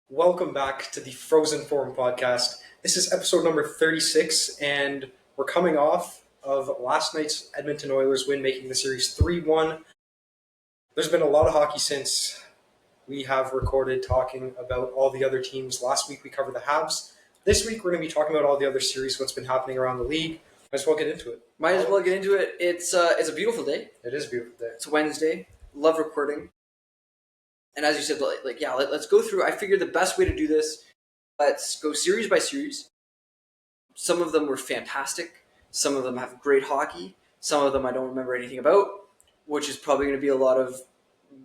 Welcome back to the Frozen Forum podcast. This is episode number 36, and we're coming off of last night's Edmonton Oilers win, making the series 3-1. There's been a lot of hockey since we have recorded talking about all the other teams. Last week we covered the Habs. This week we're going to be talking about all the other series, what's been happening around the league. Might as well get into it. It's a beautiful day. It is a beautiful day. It's Wednesday. Love recording. And as you said, let's go through. I figured the best way to do this, let's go series by series. Some of them were fantastic. Some of them have great hockey. Some of them I don't remember anything about, which is probably going to be a lot of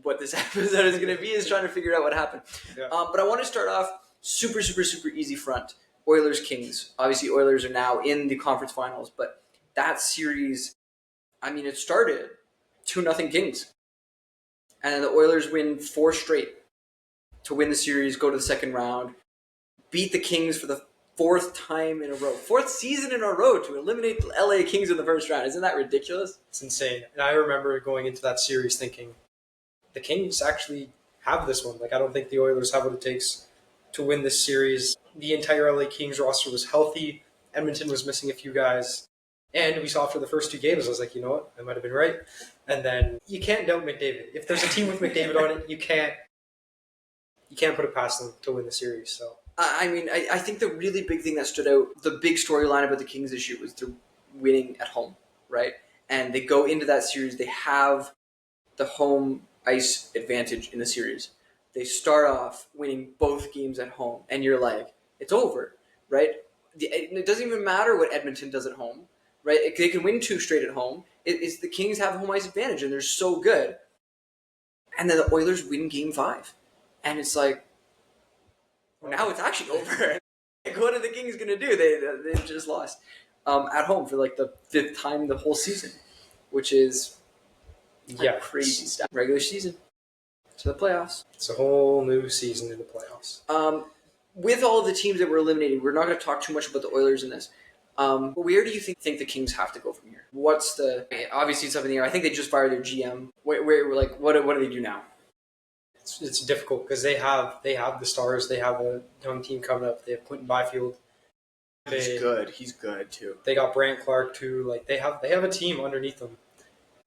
what this episode is going to be, is trying to figure out what happened. Yeah. But I want to start off super easy front. Oilers-Kings. Obviously, Oilers are now in the conference finals, but that series, it started 2-0 Kings. And then the Oilers win 4 straight to win the series, go to the second round, beat the Kings for the 4th time in a row. 4th season in a row to eliminate the LA Kings in the first round. Isn't that ridiculous? It's insane. And I remember going into that series thinking, the Kings actually have this one. I don't think the Oilers have what it takes to win this series. The entire LA Kings roster was healthy. Edmonton was missing a few guys. And we saw after the first 2 games, I was like, you know what? I might have been right. And then you can't doubt McDavid. If there's a team with McDavid on it, you can't put it past them to win the series. So I think the really big thing that stood out, the big storyline about the Kings this year was they're winning at home, right? And they go into that series, they have the home ice advantage in the series. They start off winning both games at home, and you're like, it's over, right? It doesn't even matter what Edmonton does at home, right? They can win 2 straight at home. It's the Kings have home ice advantage, and they're so good. And then the Oilers win Game 5. And it's like, well, now it's actually over. What are the Kings going to do? They just lost at home for the 5th time the whole season, which is crazy stuff. Regular season to the playoffs. It's a whole new season in the playoffs. With all of the teams that we're eliminating, we're not going to talk too much about the Oilers in this. Where do you think the Kings have to go from here? Obviously it's up in the air. I think they just fired their GM. What do they do now? It's difficult because they have the stars. They have a young team coming up. They have Quentin Byfield. He's good. He's good too. They got Brant Clark too. They have a team underneath them.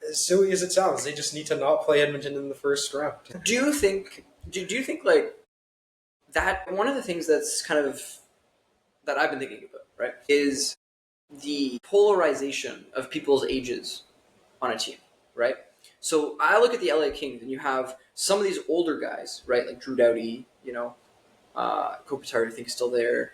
As silly as it sounds, they just need to not play Edmonton in the first round. Do you think that one of the things that's kind of that I've been thinking about, right, is the polarization of people's ages on a team, right? So I look at the LA Kings, and you have some of these older guys, right, like Drew Doughty, Kopitar, I think, is still there.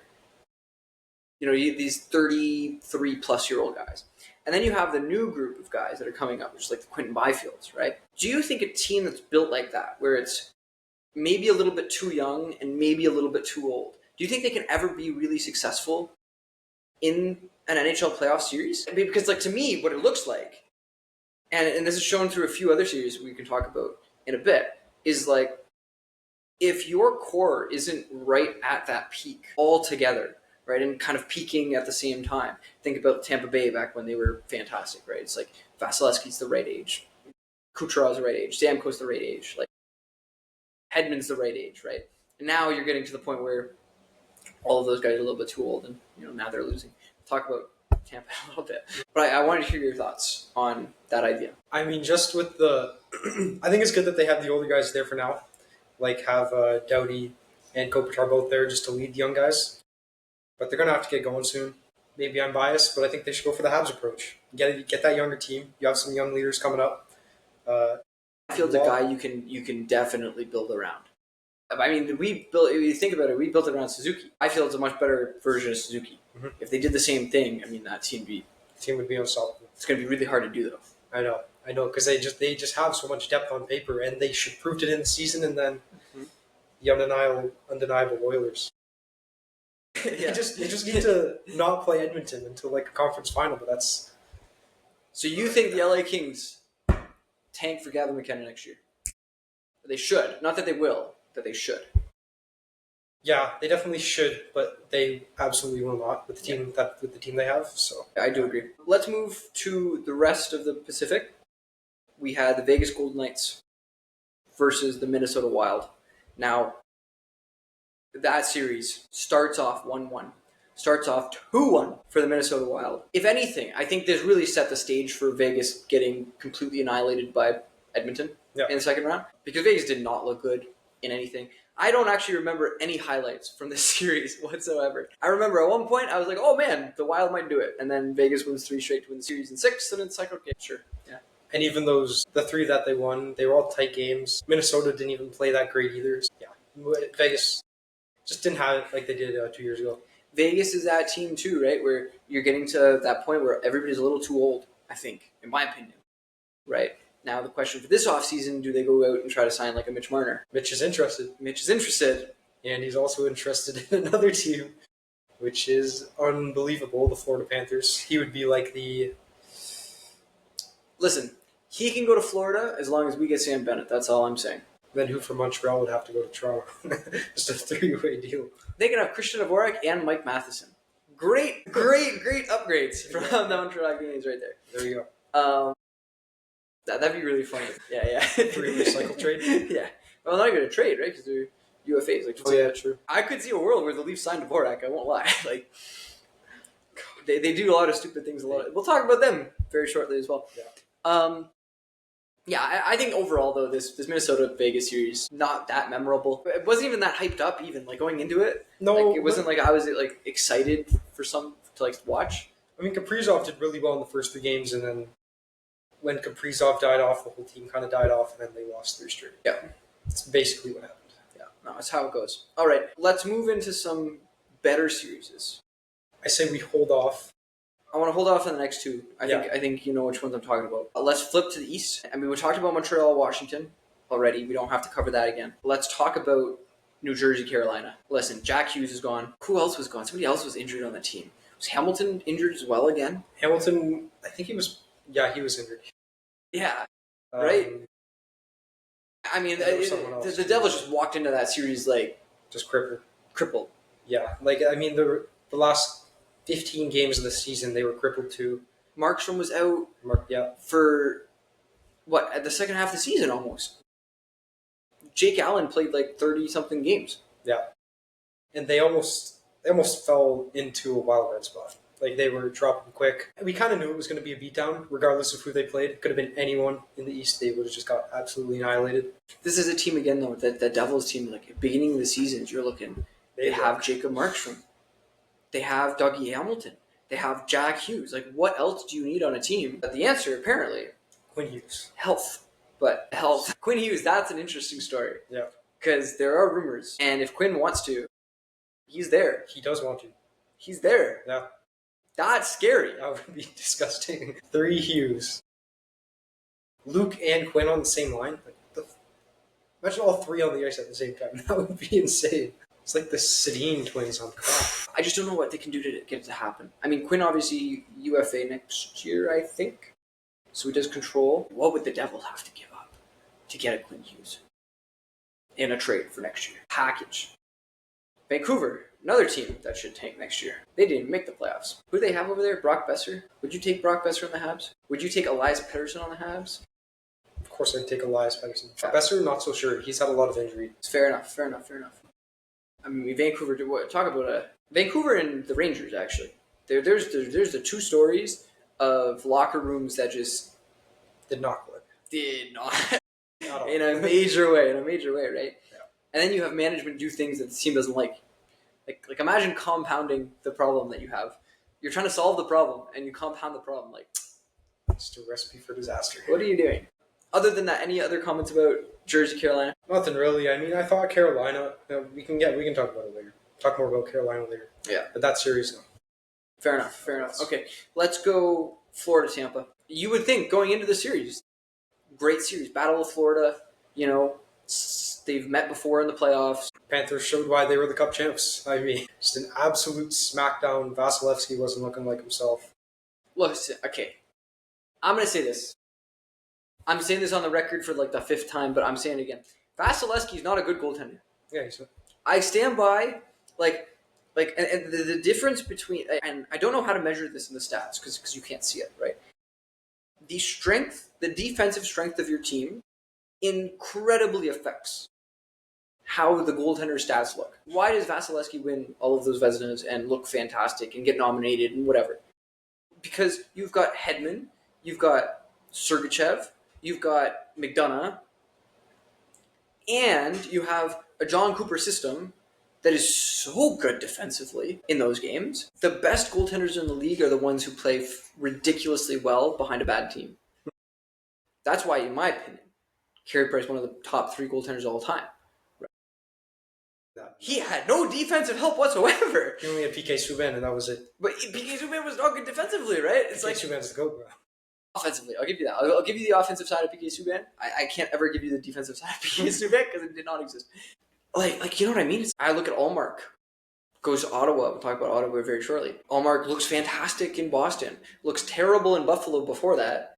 These 33-plus-year-old guys. And then you have the new group of guys that are coming up, which is like the Quentin Byfields, right? Do you think a team that's built like that, where it's maybe a little bit too young and maybe a little bit too old, do you think they can ever be really successful in an NHL playoff series? Because, to me, what it looks like, and this is shown through a few other series we can talk about in a bit, is if your core isn't right at that peak altogether, right, and kind of peaking at the same time. Think about Tampa Bay back when they were fantastic, right? It's like Vasilevsky's the right age, Kucherov's the right age, Stamkos the right age, Hedman's the right age, right? And now you're getting to the point where all of those guys are a little bit too old, and now they're losing. We'll talk about Tampa a little bit, but I wanted to hear your thoughts on that idea. Just with the, I think it's good that they have the older guys there for now, have Doughty and Kopitar both there just to lead the young guys. But they're going to have to get going soon. Maybe I'm biased, but I think they should go for the Habs approach. Get that younger team. You have some young leaders coming up. Byfield's a guy you can definitely build around. You think about it, we built it around Suzuki. Byfield's a much better version of Suzuki. Mm-hmm. If they did the same thing, that team would be unstoppable. It's going to be really hard to do, though. I know, because they just have so much depth on paper, and they should prove it in the season, and then the undeniable Oilers. Yeah. They just need to not play Edmonton until a conference final, but that's... So you think the LA Kings tank for Gavin McKenna next year? They should. Not that they will, that they should. Yeah, they definitely should, but they absolutely will not with the team they have. So I do agree. Let's move to the rest of the Pacific. We had the Vegas Golden Knights versus the Minnesota Wild. Now, that series starts off 1-1. Starts off 2-1 for the Minnesota Wild. If anything, I think this really set the stage for Vegas getting completely annihilated by Edmonton in the second round, because Vegas did not look good in anything. I don't actually remember any highlights from this series whatsoever. I remember at one point I was like, oh man, the Wild might do it. And then Vegas wins 3 straight to win the series in 6, and it's like, okay, sure. Yeah. And even the 3 that they won, they were all tight games. Minnesota didn't even play that great either. So, yeah, Vegas just didn't have it like they did 2 years ago. Vegas is that team too, right? Where you're getting to that point where everybody's a little too old, I think, in my opinion. Right? Now the question for this offseason, do they go out and try to sign like a Mitch Marner? Mitch is interested. And he's also interested in another team, which is unbelievable, the Florida Panthers. He would be like the... Listen, he can go to Florida as long as we get Sam Bennett. That's all I'm saying. Then who from Montreal would have to go to Toronto? Just a 3-way deal. They can have Christian Dvorak and Mike Matheson. Great upgrades from the Montreal Canadiens right there. There you go. That'd be really funny. Yeah. 3-way cycle trade? Yeah. Well, not even a trade, right? Because they're UFAs. Like, oh, yeah, true. I could see a world where the Leafs signed Dvorak. I won't lie. Like, they do a lot of stupid things. We'll talk about them very shortly as well. Yeah. I think overall though this Minnesota Vegas series not that memorable. It wasn't even that hyped up even like going into it. No, like, it wasn't like I was like excited for some to like watch. I mean, Kaprizov did really well in the first 3 games, and then when Kaprizov died off, the whole team kind of died off, and then they lost 3 straight. Yeah, that's basically what happened. Yeah, no, that's how it goes. All right, let's move into some better series. I say we hold off. I want to hold off on the next 2. I think you know which ones I'm talking about. Let's flip to the East. I mean, we talked about Montreal, Washington already. We don't have to cover that again. Let's talk about New Jersey, Carolina. Listen, Jack Hughes is gone. Who else was gone? Somebody else was injured on the team. Was Hamilton injured as well again? Hamilton, I think he was. Yeah, he was injured. Yeah, right. I mean, the Devils just walked into that series like just crippled. Yeah, like I mean the last 15 games of the season, they were crippled too. Markstrom was out for, at the second half of the season almost. Jake Allen played like 30-something games. Yeah. And they almost fell into a wild card spot. Like, they were dropping quick. We kind of knew it was going to be a beatdown, regardless of who they played. It could have been anyone in the East. They would have just got absolutely annihilated. This is a team, again, though, the Devils team, like, at the beginning of the season, you're looking, they have Jacob Markstrom. They have Dougie Hamilton. They have Jack Hughes. Like, what else do you need on a team? But the answer, apparently, Quinn Hughes. Health. But health. Quinn Hughes, that's an interesting story. Yeah. Because there are rumors. And if Quinn wants to, he's there. He does want to. He's there. Yeah. That's scary. That would be disgusting. 3 Hughes. Luke and Quinn on the same line. Imagine all 3 on the ice at the same time. That would be insane. It's like the Sedin twins on crack. I just don't know what they can do to get it to happen. I mean, Quinn obviously UFA next year, I think. So he does control. What would the Devils have to give up to get a Quinn Hughes in a trade for next year? Package. Vancouver, another team that should tank next year. They didn't make the playoffs. Who do they have over there? Brock Besser? Would you take Brock Besser on the Habs? Would you take Elias Pettersson on the Habs? Of course I'd take Elias Pettersson. Besser, not so sure. He's had a lot of injury. Fair enough. I mean, Vancouver. Talk about Vancouver and the Rangers. Actually, there's the 2 stories of locker rooms that just did not click. Did not in a major way. Right? Yeah. And then you have management do things that the team doesn't like. Like imagine compounding the problem that you have. You're trying to solve the problem, and you compound the problem. Like, just a recipe for disaster. What are you doing? Other than that, any other comments about Jersey, Carolina? Nothing really. I mean, I thought Carolina. We can talk about it later. Talk more about Carolina later. Yeah, but that series, no. Fair enough. Okay, let's go Florida, Tampa. You would think going into the series, great series, Battle of Florida. You know, they've met before in the playoffs. Panthers showed why they were the Cup champs. I mean, just an absolute smackdown. Vasilevsky wasn't looking like himself. Look, okay, I'm going to say this. I'm saying this on the record for like the 5th time, but I'm saying it again. Vasilevsky is not a good goaltender. Yeah, he's not. I stand by, and the difference between, and I don't know how to measure this in the stats because you can't see it, right? The defensive strength of your team incredibly affects how the goaltender stats look. Why does Vasilevsky win all of those Vezinas and look fantastic and get nominated and whatever? Because you've got Hedman, you've got Sergachev, you've got McDonough, and you have a John Cooper system that is so good defensively in those games. The best goaltenders in the league are the ones who play ridiculously well behind a bad team. That's why, in my opinion, Carey Price one of the top 3 goaltenders of all time. He had no defensive help whatsoever. He only had PK Subban, and that was it. But PK Subban was not good defensively, right? It's PK Subban's the GOAT, bro. Offensively, I'll give you that. I'll give you the offensive side of PK Subban. I can't ever give you the defensive side of PK Subban because it did not exist. Like you know what I mean? I look at Allmark. Goes to Ottawa. We'll talk about Ottawa very shortly. Allmark looks fantastic in Boston. Looks terrible in Buffalo before that.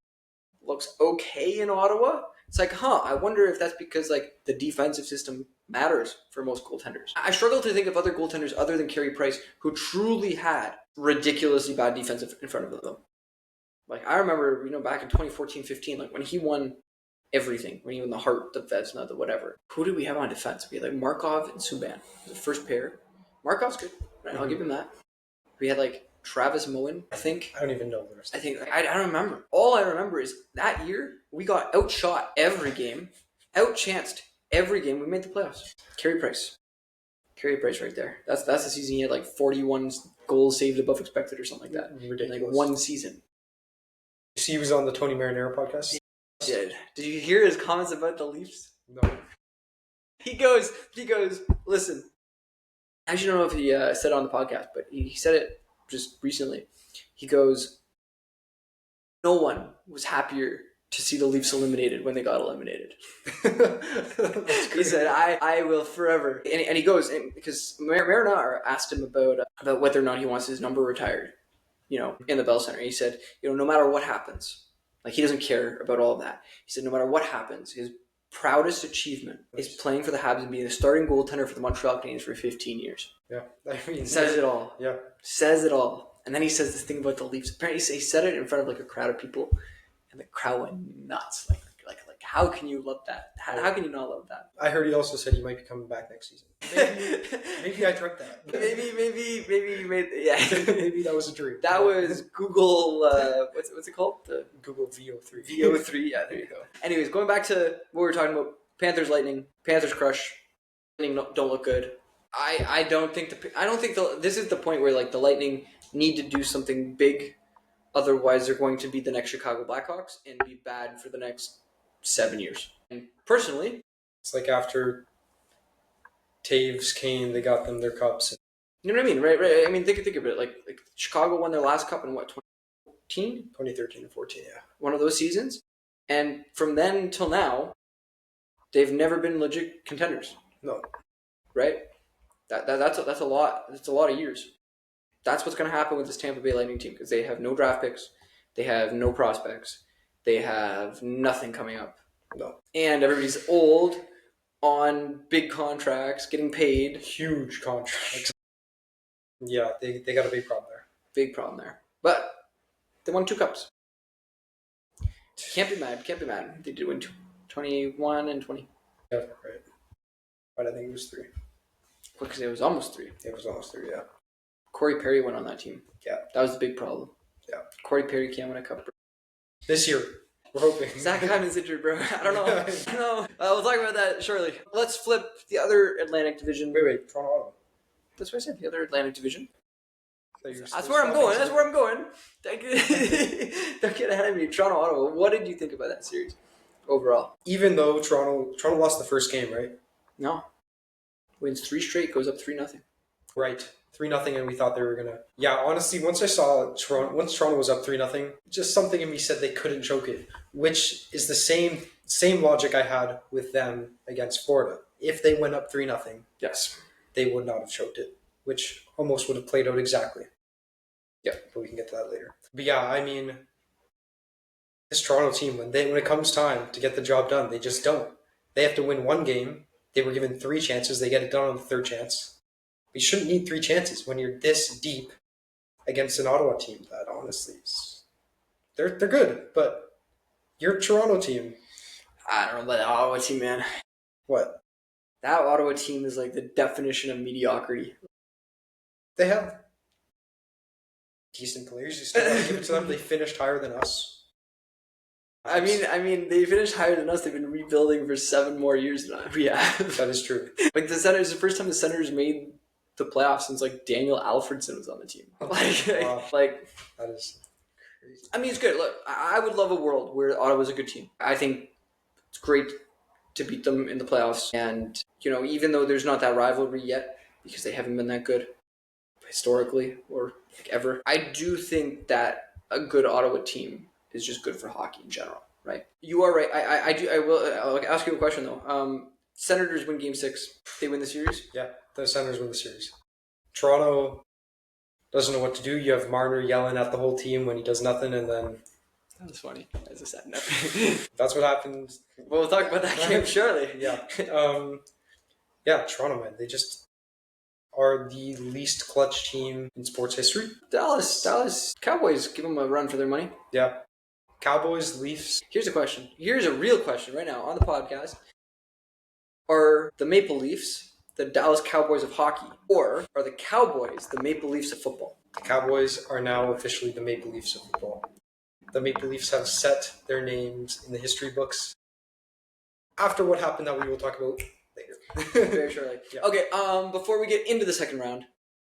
Looks okay in Ottawa. It's like, I wonder if that's because like the defensive system matters for most goaltenders. I struggle to think of other goaltenders other than Carey Price who truly had ridiculously bad defensive in front of them. Like I remember, back in 2014-15, like when he won everything, when he won the Hart, the Vezina, the whatever. Who did we have on defense? We had like Markov and Subban. The first pair. Markov's good, right? I'll give him that. We had like Travis Moen, I think. I don't even know the rest. I don't remember. All I remember is that year we got outshot every game, outchanced every game. We made the playoffs. Carey Price right there. That's the season he had like 41 goals saved above expected or something like that. Ridiculous. In like one season. You see, he was on the Tony Marinaro podcast. Did you hear his comments about the Leafs? No. He goes. Listen. I actually don't know if he said it on the podcast, but he said it just recently. He goes, no one was happier to see the Leafs eliminated when they got eliminated. He said, I will forever. And he goes, because Marinaro asked him about whether or not he wants his number retired, in the Bell Center. He said, no matter what happens, like he doesn't care about all of that. He said, no matter what happens, his proudest achievement is playing for the Habs and being the starting goaltender for the Montreal Canadiens for 15 years. Yeah. I mean, says it all. Yeah. Says it all. And then he says this thing about the Leafs. Apparently he said it in front of like a crowd of people, and the crowd went nuts. Like how can you love that? How can you not love that? I heard he also said he might be coming back next season. Maybe I tricked that. Maybe you made maybe that was a dream. That was Google. What's it called? The Google VO3. VO3. Yeah, there you go. Anyways, going back to what we were talking about: Panthers Lightning, Panthers crush. Lightning don't look good. I don't think this is the point where like the Lightning need to do something big, otherwise they're going to be the next Chicago Blackhawks and be bad for the next 7 years. And personally, it's like after Taves came, they got them their cups. You know what I mean, right? I mean, think of it. Like Chicago won their last cup in what, 2013 and 14, yeah. One of those seasons, and from then till now, they've never been legit contenders. No, right? That's a lot. That's a lot of years. That's what's going to happen with this Tampa Bay Lightning team because they have no draft picks, they have no prospects, they have nothing coming up. No, and everybody's old, on big contracts, getting paid. Huge contracts. Yeah, they got a big problem there. Big problem there. But they won 2 cups. Can't be mad. They did win 21 and 20. Yeah, right. But I think it was 3. Because it was almost 3. It was almost 3, yeah. Corey Perry went on that team. Yeah. That was the big problem. Yeah. Corey Perry can't win a cup. This year. We're hoping. Zach Hyman's injured, bro. I don't know. We'll talk about that shortly. Let's flip the other Atlantic Division. Wait. Toronto, Ottawa. That's what I said. The other Atlantic Division. That's where I'm going. Don't get ahead of me. Toronto, Ottawa. What did you think about that series overall? Even though Toronto lost the first game, right? No. Wins 3 straight, goes up 3-0. Right. 3-0, and we thought they were gonna. Yeah, honestly, once Toronto was up 3-0, just something in me said they couldn't choke it, which is the same logic I had with them against Florida. If they went up 3-0, yes, they would not have choked it, which almost would have played out exactly. Yeah, but we can get to that later. But yeah, I mean, this Toronto team, when it comes time to get the job done, they just don't. They have to win 1 game. They were given 3 chances. They get it done on the 3rd chance. You shouldn't need 3 chances when you're this deep against an Ottawa team that honestly they're good, but you're a Toronto team. I don't know about the Ottawa team, man. What? That Ottawa team is like the definition of mediocrity. They have decent players. You still got to give it to them. They finished higher than us. I mean, they finished higher than us. They've been rebuilding for 7 more years than we have. That is true. Like the Senators, the first time the Senators made the playoffs since like Daniel Alfredson was on the team. Wow. Like That is crazy. I mean, it's good. Look, I would love a world where Ottawa's a good team. I think it's great to beat them in the playoffs, and even though there's not that rivalry yet because they haven't been that good historically or like ever, I do think that a good Ottawa team is just good for hockey in general, right? You are right. I'll ask you a question though. Senators win Game 6. They win the series. Yeah, the Senators win the series. Toronto doesn't know what to do. You have Marner yelling at the whole team when he does nothing, and then that was funny. As a sad note. That's what happened. Well, we'll talk about that game shortly. Yeah. Toronto, man. They just are the least clutch team in sports history. Dallas Cowboys, give them a run for their money. Yeah. Cowboys, Leafs. Here's a question. Here's a real question right now on the podcast. Are the Maple Leafs the Dallas Cowboys of hockey, or are the Cowboys the Maple Leafs of football? The Cowboys are now officially the Maple Leafs of football. The Maple Leafs have set their names in the history books after what happened that we will talk about later. Very shortly. Yeah. Okay, before we get into the second round,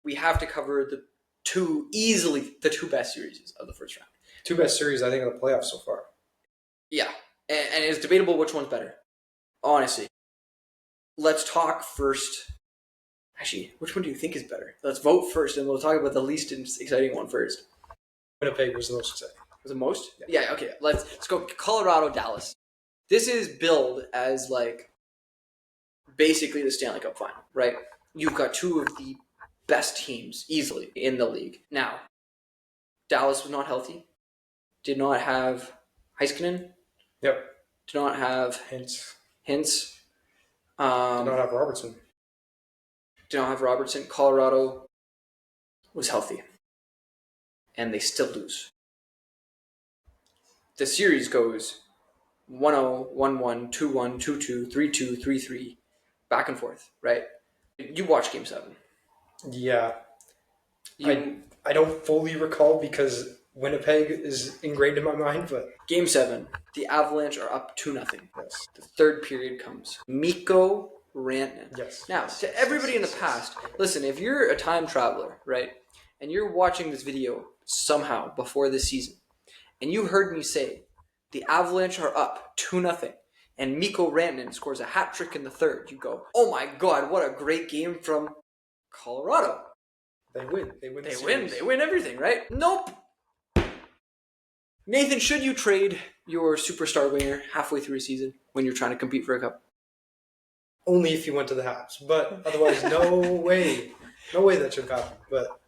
we have to cover the two best series of the first round. 2 best series, I think, of the playoffs so far. Yeah, and it's debatable which one's better. Honestly. Let's talk first. Actually, which one do you think is better? Let's vote first, and we'll talk about the least exciting one first. Winnipeg was the most exciting. Was it most? Yeah, okay. Let's go Colorado, Dallas. This is billed as like basically the Stanley Cup Final, right? You've got 2 of the best teams easily in the league. Now, Dallas was not healthy. Did not have Heiskanen. Yep. Did not have Hintz. Did not have Robertson. Colorado was healthy. And they still lose. The series goes 1-0, 1-1, 2-1, 2-2, 3-2, 3-3, back and forth, right? You watched Game 7. Yeah. I don't fully recall because Winnipeg is ingrained in my mind, but... Game 7, the Avalanche are up 2-0. Yes. The third period comes. Mikko Rantanen. Yes. Now, to everybody in the past, listen, if you're a time traveler, right, and you're watching this video somehow before this season, and you heard me say the Avalanche are up 2-0, and Mikko Rantanen scores a hat trick in the third, you go, oh my God, what a great game from Colorado. They win. They win everything, right? Nope. Nathan, should you trade your superstar winger halfway through a season when you're trying to compete for a cup? Only if you went to the Habs, but otherwise, no way. No way that should happen. But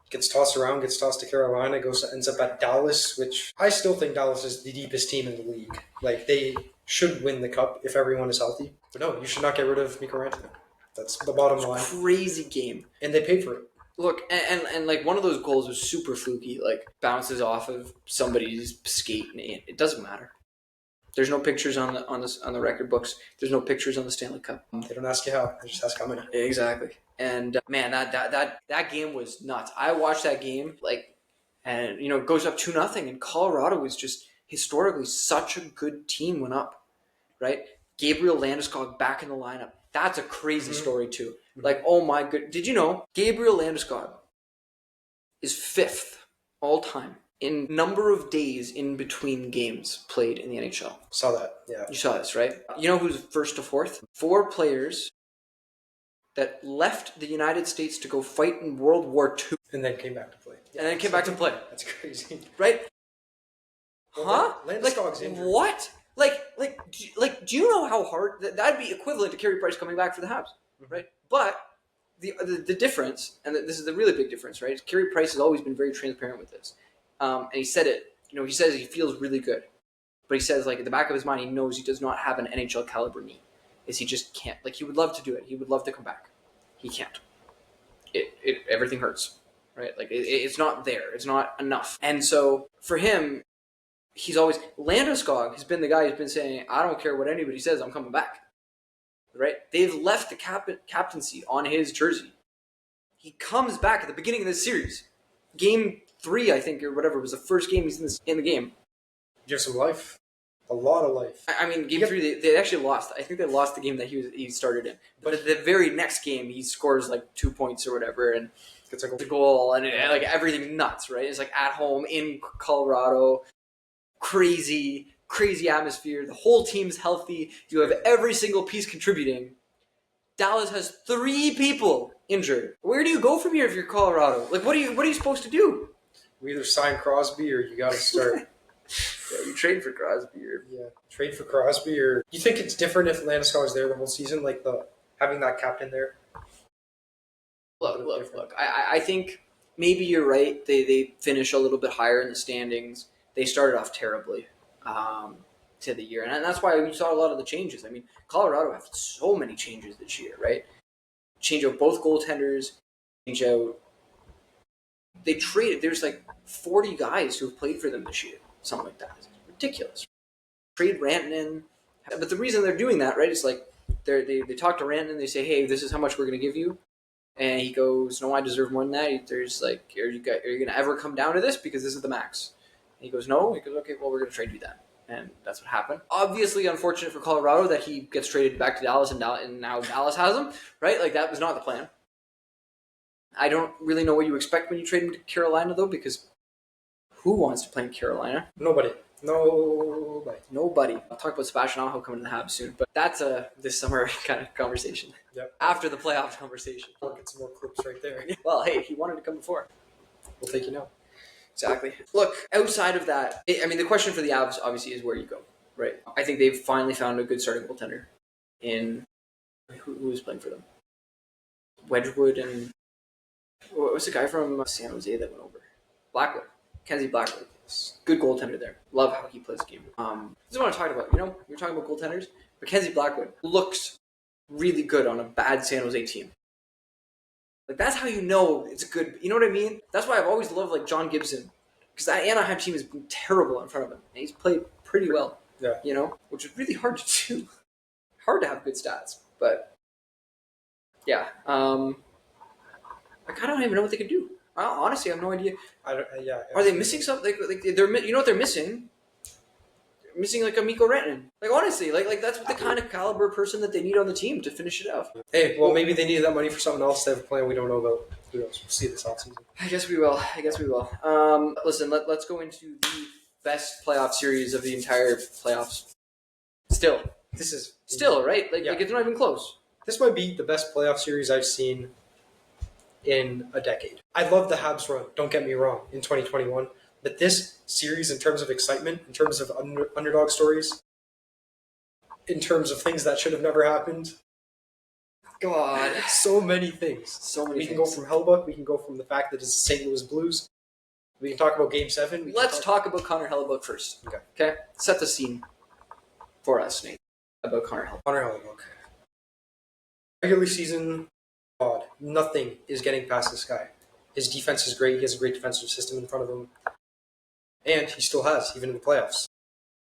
gets tossed around, gets tossed to Carolina, ends up at Dallas, which I still think Dallas is the deepest team in the league. Like, they should win the cup if everyone is healthy. But no, you should not get rid of Mikko Rantanen. That's the bottom line. Crazy game. And they paid for it. Look, and like one of those goals was super fluky, like bounces off of somebody's skate, and it doesn't matter. There's no pictures on the record books. There's no pictures on the Stanley Cup. They don't ask you how; they just ask how many. Exactly. And man, that game was nuts. I watched that game, and it goes up 2-0, and Colorado was just historically such a good team went up, right? Gabriel Landeskog back in the lineup. That's a crazy story too. Like, oh my good, did you know Gabriel Landeskog is 5th all time in number of days in between games played in the NHL? Saw that, yeah. You saw this, right? You know who's 1st to 4th? 4 players that left the United States to go fight in World War II. And then came back to play. And then came back to play. That's crazy. Right? Well, huh? Landeskog's injured. What? Do you know how hard that'd be equivalent to Carey Price coming back for the Habs, right? But the difference, and this is the really big difference, right? Is Carey Price has always been very transparent with this, and he said it. He says he feels really good, but he says at the back of his mind he knows he does not have an NHL caliber knee. He just can't. He would love to do it. He would love to come back. He can't. Everything hurts, right? It's not there. It's not enough, and so for him. Landeskog has been the guy who's been saying, I don't care what anybody says, I'm coming back. right? They've left the captaincy on his jersey. He comes back at the beginning of this series. Game 3, I think, or whatever, was the first game he's in the game. Gives some life. A lot of life. I mean, game 3, they actually lost. I think they lost the game that he started in. But at the very next game, he scores like 2 points or whatever, and Gets like the goal, and like everything nuts, right? It's like at home in Colorado, crazy atmosphere. The whole team's healthy. You have every single piece contributing. Dallas has 3 people injured. Where do you go from here if you're Colorado? Like, what are you supposed to do? You either sign Crosby or you got to start. Yeah, you trade for Crosby or trade for Crosby, or you think it's different if Landeskog was there the whole season, like having that captain there. Look. I think maybe you're right. They finish a little bit higher in the standings. They started off terribly to the year, and that's why we saw a lot of the changes. I mean, Colorado have so many changes this year, right? Change out both goaltenders. Change out. They traded. There's like 40 guys who have played for them this year, something like that. It's ridiculous. Trade Rantanen, but the reason they're doing that, right, is like they talk to Rantanen. They say, "Hey, this is how much we're going to give you." And he goes, "No, I deserve more than that." There's like, "Are you going to ever come down to this? Because this is the max." And he goes, "No." He goes, "Okay, well, we're going to trade you then." And that's what happened. Obviously, unfortunate for Colorado that he gets traded back to Dallas, and now Dallas has him, right? Like, that was not the plan. I don't really know what you expect when you trade him to Carolina, though, because who wants to play in Carolina? Nobody. I'll talk about Sebastian Aho coming to the Habs soon, but that's a this summer kind of conversation. Yep. After the playoff conversation. I'll get some more clips right there. Well, hey, he wanted to come before. We'll take you now. Exactly. Look, outside of that, I mean, the question for the Avs obviously is where you go, right? I think they've finally found a good starting goaltender in who is playing for them. Wedgwood and what was the guy from San Jose that went over? Blackwood. Kenzie Blackwood. Good goaltender there. Love how he plays the game. This is what I'm talking about. You know, you're talking about goaltenders. Mackenzie Blackwood looks really good on a bad San Jose team. Like, that's how you know it's a good. You know what I mean? That's why I've always loved like John Gibson, because that Anaheim team has been terrible in front of him, and he's played pretty well. Yeah. You know, which is really hard to do. Hard to have good stats, but yeah. I kind of don't even know what they could do. Honestly, I have no idea. Are they missing something? Like they're, you know what they're missing? They're missing like a Mikko Rantanen. Like, honestly, like that's the kind of caliber person that they need on the team to finish it off. Hey, well, maybe they needed that money for something else. They have a plan we don't know about. Who knows? We'll see this offseason. I guess we will. Listen, let's go into the best playoff series of the entire playoffs. This is right? Like it's not even close. This might be the best playoff series I've seen in a decade. I love the Habs run, don't get me wrong, in 2021. But this series, in terms of excitement, in terms of underdog stories, in terms of things that should have never happened, God, so many things. We can go from Hellebuyck. We can go from the fact that it's the St. Louis Blues. We can talk about Game 7. Let's talk about Connor Hellebuyck first. Okay? Set the scene for us, Nate, about Connor Hellebuyck. Regular season, God, nothing is getting past this guy. His defense is great. He has a great defensive system in front of him. And he still has, even in the playoffs.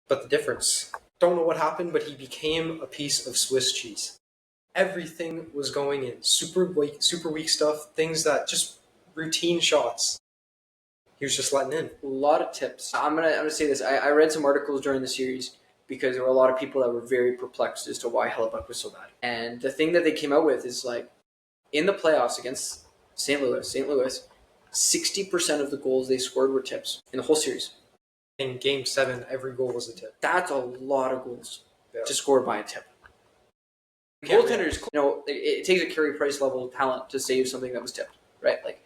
But the difference, don't know what happened, but he became a piece of Swiss cheese. Everything was going in. Super weak stuff, things that just routine shots. He was just letting in. A lot of tips. I'm gonna say this. I read some articles during the series because there were a lot of people that were very perplexed as to why Hellebuyck was so bad. And the thing that they came out with is, like, in the playoffs against St. Louis, 60% of the goals they scored were tips in the whole series. In Game 7, every goal was a tip. That's a lot of goals to score by a tip. Goaltenders, you know, it takes a Carey Price level of talent to save something that was tipped, right? Like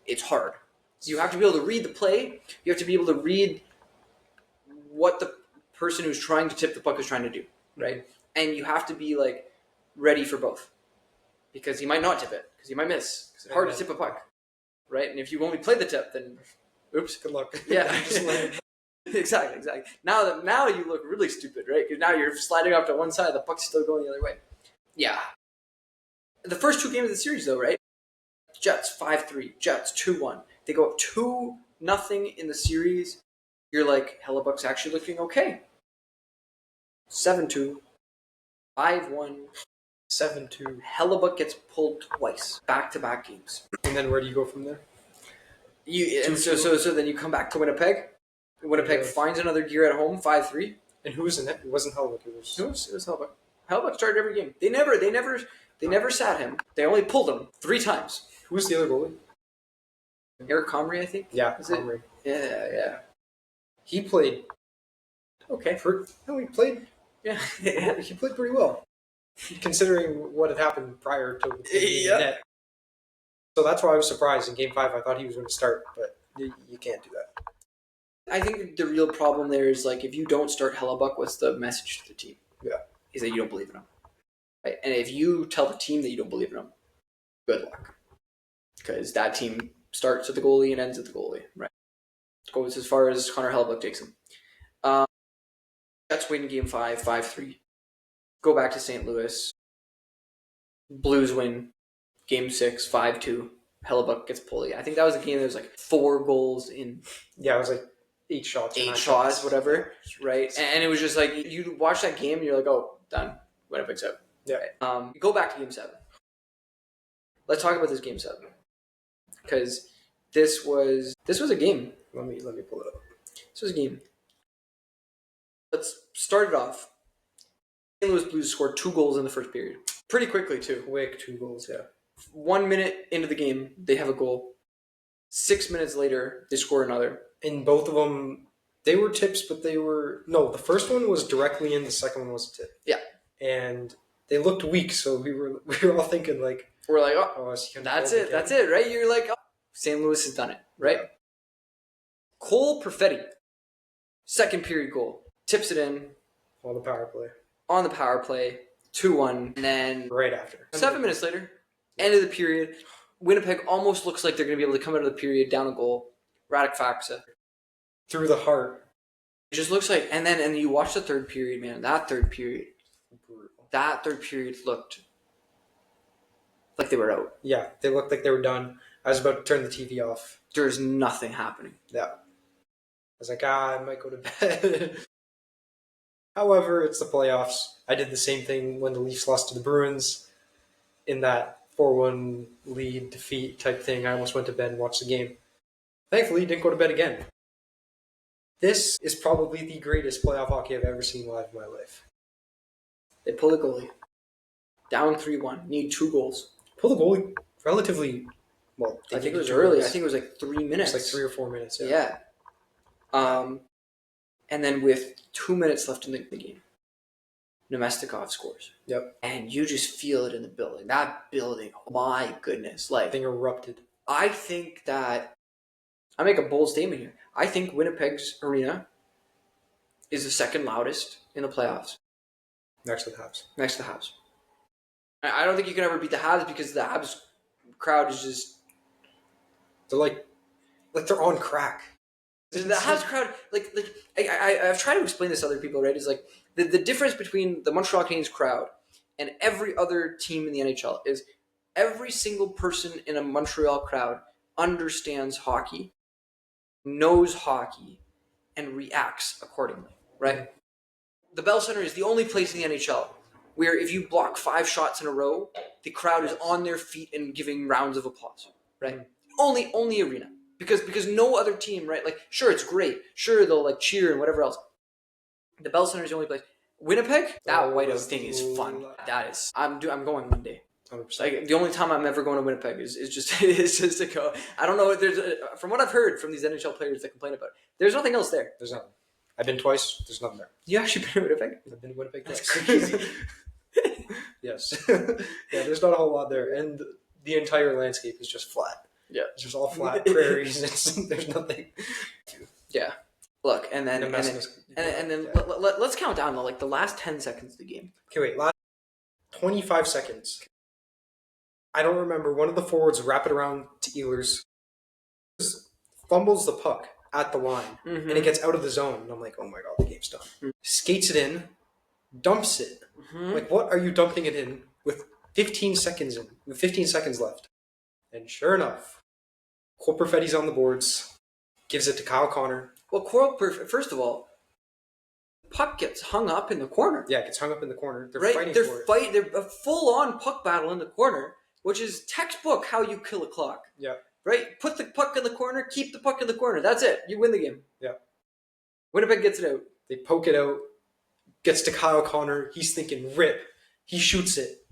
it's hard. So you have to be able to read the play. You have to be able to read what the person who's trying to tip the puck is trying to do, right? And you have to be, like, ready for both, because he might not tip it, because he might miss. Because it's hard to tip a puck, right? And if you only play the tip, then oops, good luck. Yeah, exactly. Now you look really stupid, right? Because now you're sliding off to one side, the puck's still going the other way. Yeah. The first 2 games of the series, though, right? Jets 5-3, Jets 2-1. They go up 2-0 in the series. You're like, Hellebuyck's actually looking okay. 7-2, 5-1, 7-2. Hellebuck gets pulled twice, back-to-back games. And then where do you go from there? So then you come back to Winnipeg. Winnipeg finds another gear at home, 5-3. And who was in it? It wasn't Hellwick. It was Hellebuck. Hellebuck started every game. They never sat him. They only pulled him 3 times. Who was the other goalie? Eric Comrie, I think. Yeah, Comrie. Yeah. He played. Okay. He played. Yeah. He played pretty well, considering what had happened prior to the net. So that's why I was surprised in Game 5. I thought he was going to start, but you can't do that. I think the real problem there is, like, if you don't start Hellebuck, what's the message to the team? Yeah. Is that you don't believe in him. Right? And if you tell the team that you don't believe in him, good luck. Because that team starts at the goalie and ends at the goalie. Right? Goes as far as Connor Hellebuck takes him. Jets win Game 5, 5-3. Go back to St. Louis. Blues win Game 6, 5-2. Hellebuck gets pulled. I think that was a game that was like 4 goals in. Yeah, it was like 8 shots. 8 shots, whatever. Right? And it was just like, you watch that game and you're like, oh, done. Winnipeg's out. Yeah. Go back to Game 7. Let's talk about this Game 7. Because this was a game. Let me pull it up. This was a game. Let's start it off. St. Louis Blues scored 2 goals in the first period. Pretty quickly, too. Quick, 2 goals, yeah. 1 minute into the game, they have a goal. 6 minutes later, they score another. And both of them, they were tips, but they were... No, the first one was directly in, the second one was a tip. Yeah. And they looked weak, so we were all thinking, like... We're like, oh that's it, right? You're like, oh, St. Louis has done it, right? Yeah. Cole Perfetti, second period goal. Tips it in. On the power play. 2-1. And then... Right after. 7 minutes later, end of the period. Winnipeg almost looks like they're going to be able to come out of the period down a goal. Radek Faksa. Through the heart. It just looks like... And then you watch the third period, man. That third period looked like they were out. Yeah, they looked like they were done. I was about to turn the TV off. There's nothing happening. Yeah. I was like, I might go to bed. However, it's the playoffs. I did the same thing when the Leafs lost to the Bruins in that 4-1 lead defeat type thing. I almost went to bed and watched the game. Thankfully, didn't go to bed again. This is probably the greatest playoff hockey I've ever seen live in my life. They pull the goalie. Down 3-1. Need 2 goals. Pull the goalie relatively well. I think it was early. Minutes. I think it was like 3 minutes. It was like 3 or 4 minutes. Yeah. And then with 2 minutes left in the game, Nemestikov scores. Yep. And you just feel it in the building. That building, my goodness. Like, thing erupted. I think that, I make a bold statement here. I think Winnipeg's arena is the second loudest in the playoffs. Next to the Habs. I don't think you can ever beat the Habs because the Habs crowd is just... They're like they're on crack. The Habs crowd, I've tried to explain this to other people, right? Is like the difference between the Montreal Canadiens crowd and every other team in the NHL is every single person in a Montreal crowd understands hockey, knows hockey, and reacts accordingly, right? The Bell Center is the only place in the NHL where if you block 5 shots in a row, the crowd is on their feet and giving rounds of applause, right? Only arena. Because no other team, right? Like, sure, it's great. Sure, they'll like cheer and whatever else. The Bell Center is the only place. Winnipeg, that whiteout thing is fun. That is. I'm going one day. 100%. Like, the only time I'm ever going to Winnipeg is just to go. I don't know. From what I've heard from these NHL players that complain about it, there's nothing else there. There's nothing. I've been twice. There's nothing there. You actually been to Winnipeg? I've been to Winnipeg twice. That's crazy. Yes. Yeah, there's not a whole lot there. And the entire landscape is just flat. Yeah. It's just all flat prairies. There's nothing. Yeah. Look, and then let's count down the last 10 seconds of the game. Okay, wait. Last 25 seconds. I don't remember. One of the forwards wrap it around to Ehlers. Fumbles the puck at the line. Mm-hmm. And it gets out of the zone. And I'm like, oh my God, the game's done. Mm-hmm. Skates it in. Dumps it. Mm-hmm. Like, what are you dumping it in with 15 seconds left? And sure enough, Cole Perfetti's on the boards. Gives it to Kyle Connor. Well, first of all, puck gets hung up in the corner. Yeah, it gets hung up in the corner. They're right? fighting They're for it. They're a full-on puck battle in the corner, which is textbook how you kill a clock. Yeah. Right? Put the puck in the corner, keep the puck in the corner. That's it. You win the game. Yeah. Winnipeg gets it out. They poke it out. Gets to Kyle Connor. He's thinking, rip. He shoots it.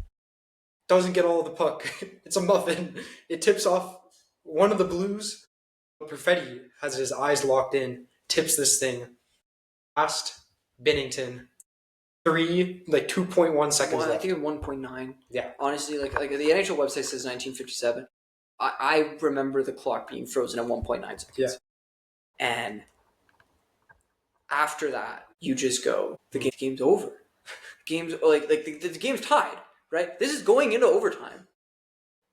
Doesn't get all of the puck. It's a muffin. It tips off one of the Blues. Perfetti has his eyes locked in. Tips this thing. Past Binnington. 2.1 seconds left. I think 1.9. Yeah. Honestly, like the NHL website says 1957. I remember the clock being frozen at 1.9 seconds. Yeah. And after that, you just go, the game's over. The game's tied, right? This is going into overtime.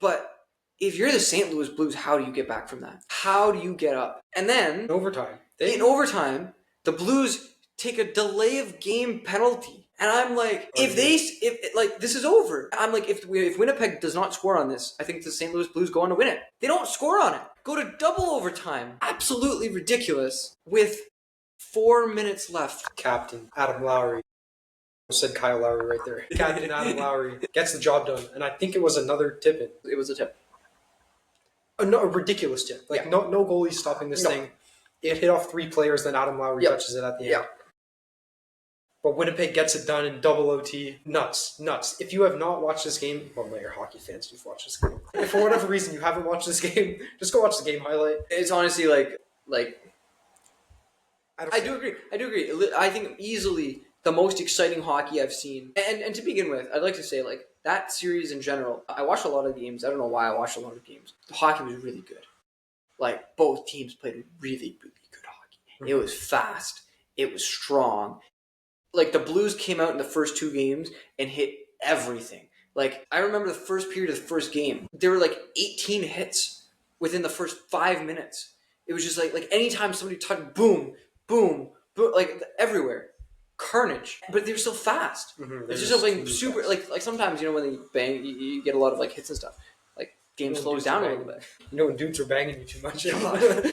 But if you're the St. Louis Blues, how do you get back from that? How do you get up? And then In overtime, the Blues take a delay of game penalty. And I'm like, if this is over. I'm like, if Winnipeg does not score on this, I think the St. Louis Blues go on to win it. They don't score on it. Go to double overtime. Absolutely ridiculous. With 4 minutes left. Captain Adam Lowry. I said Kyle Lowry right there. Captain Adam Lowry gets the job done. And I think it was another tip-in. It was a tip. A ridiculous tip. No goalie stopping this thing. It hit off 3 players, then Adam Lowry touches it at the end. Yeah. But Winnipeg gets it done in double OT. Nuts. If you have not watched this game, well, no, you're hockey fans, you've watched this game. If for whatever reason you haven't watched this game, just go watch the game highlight. It's honestly I do agree. I think easily the most exciting hockey I've seen. And to begin with, I'd like to say, that series in general, I watched a lot of games. I don't know why I watched a lot of games. The hockey was really good. Both teams played really, really good hockey. Mm-hmm. It was fast. It was strong. The Blues came out in the first 2 games and hit everything. I remember the first period of the first game, there were 18 hits within the first 5 minutes. It was just anytime somebody touched, boom, boom, boom, everywhere. Carnage. But they're so fast. Mm-hmm. It's just super, fast. Sometimes, when they bang, you get a lot of hits and stuff. Game slows down a little bit. When dudes are banging you too much.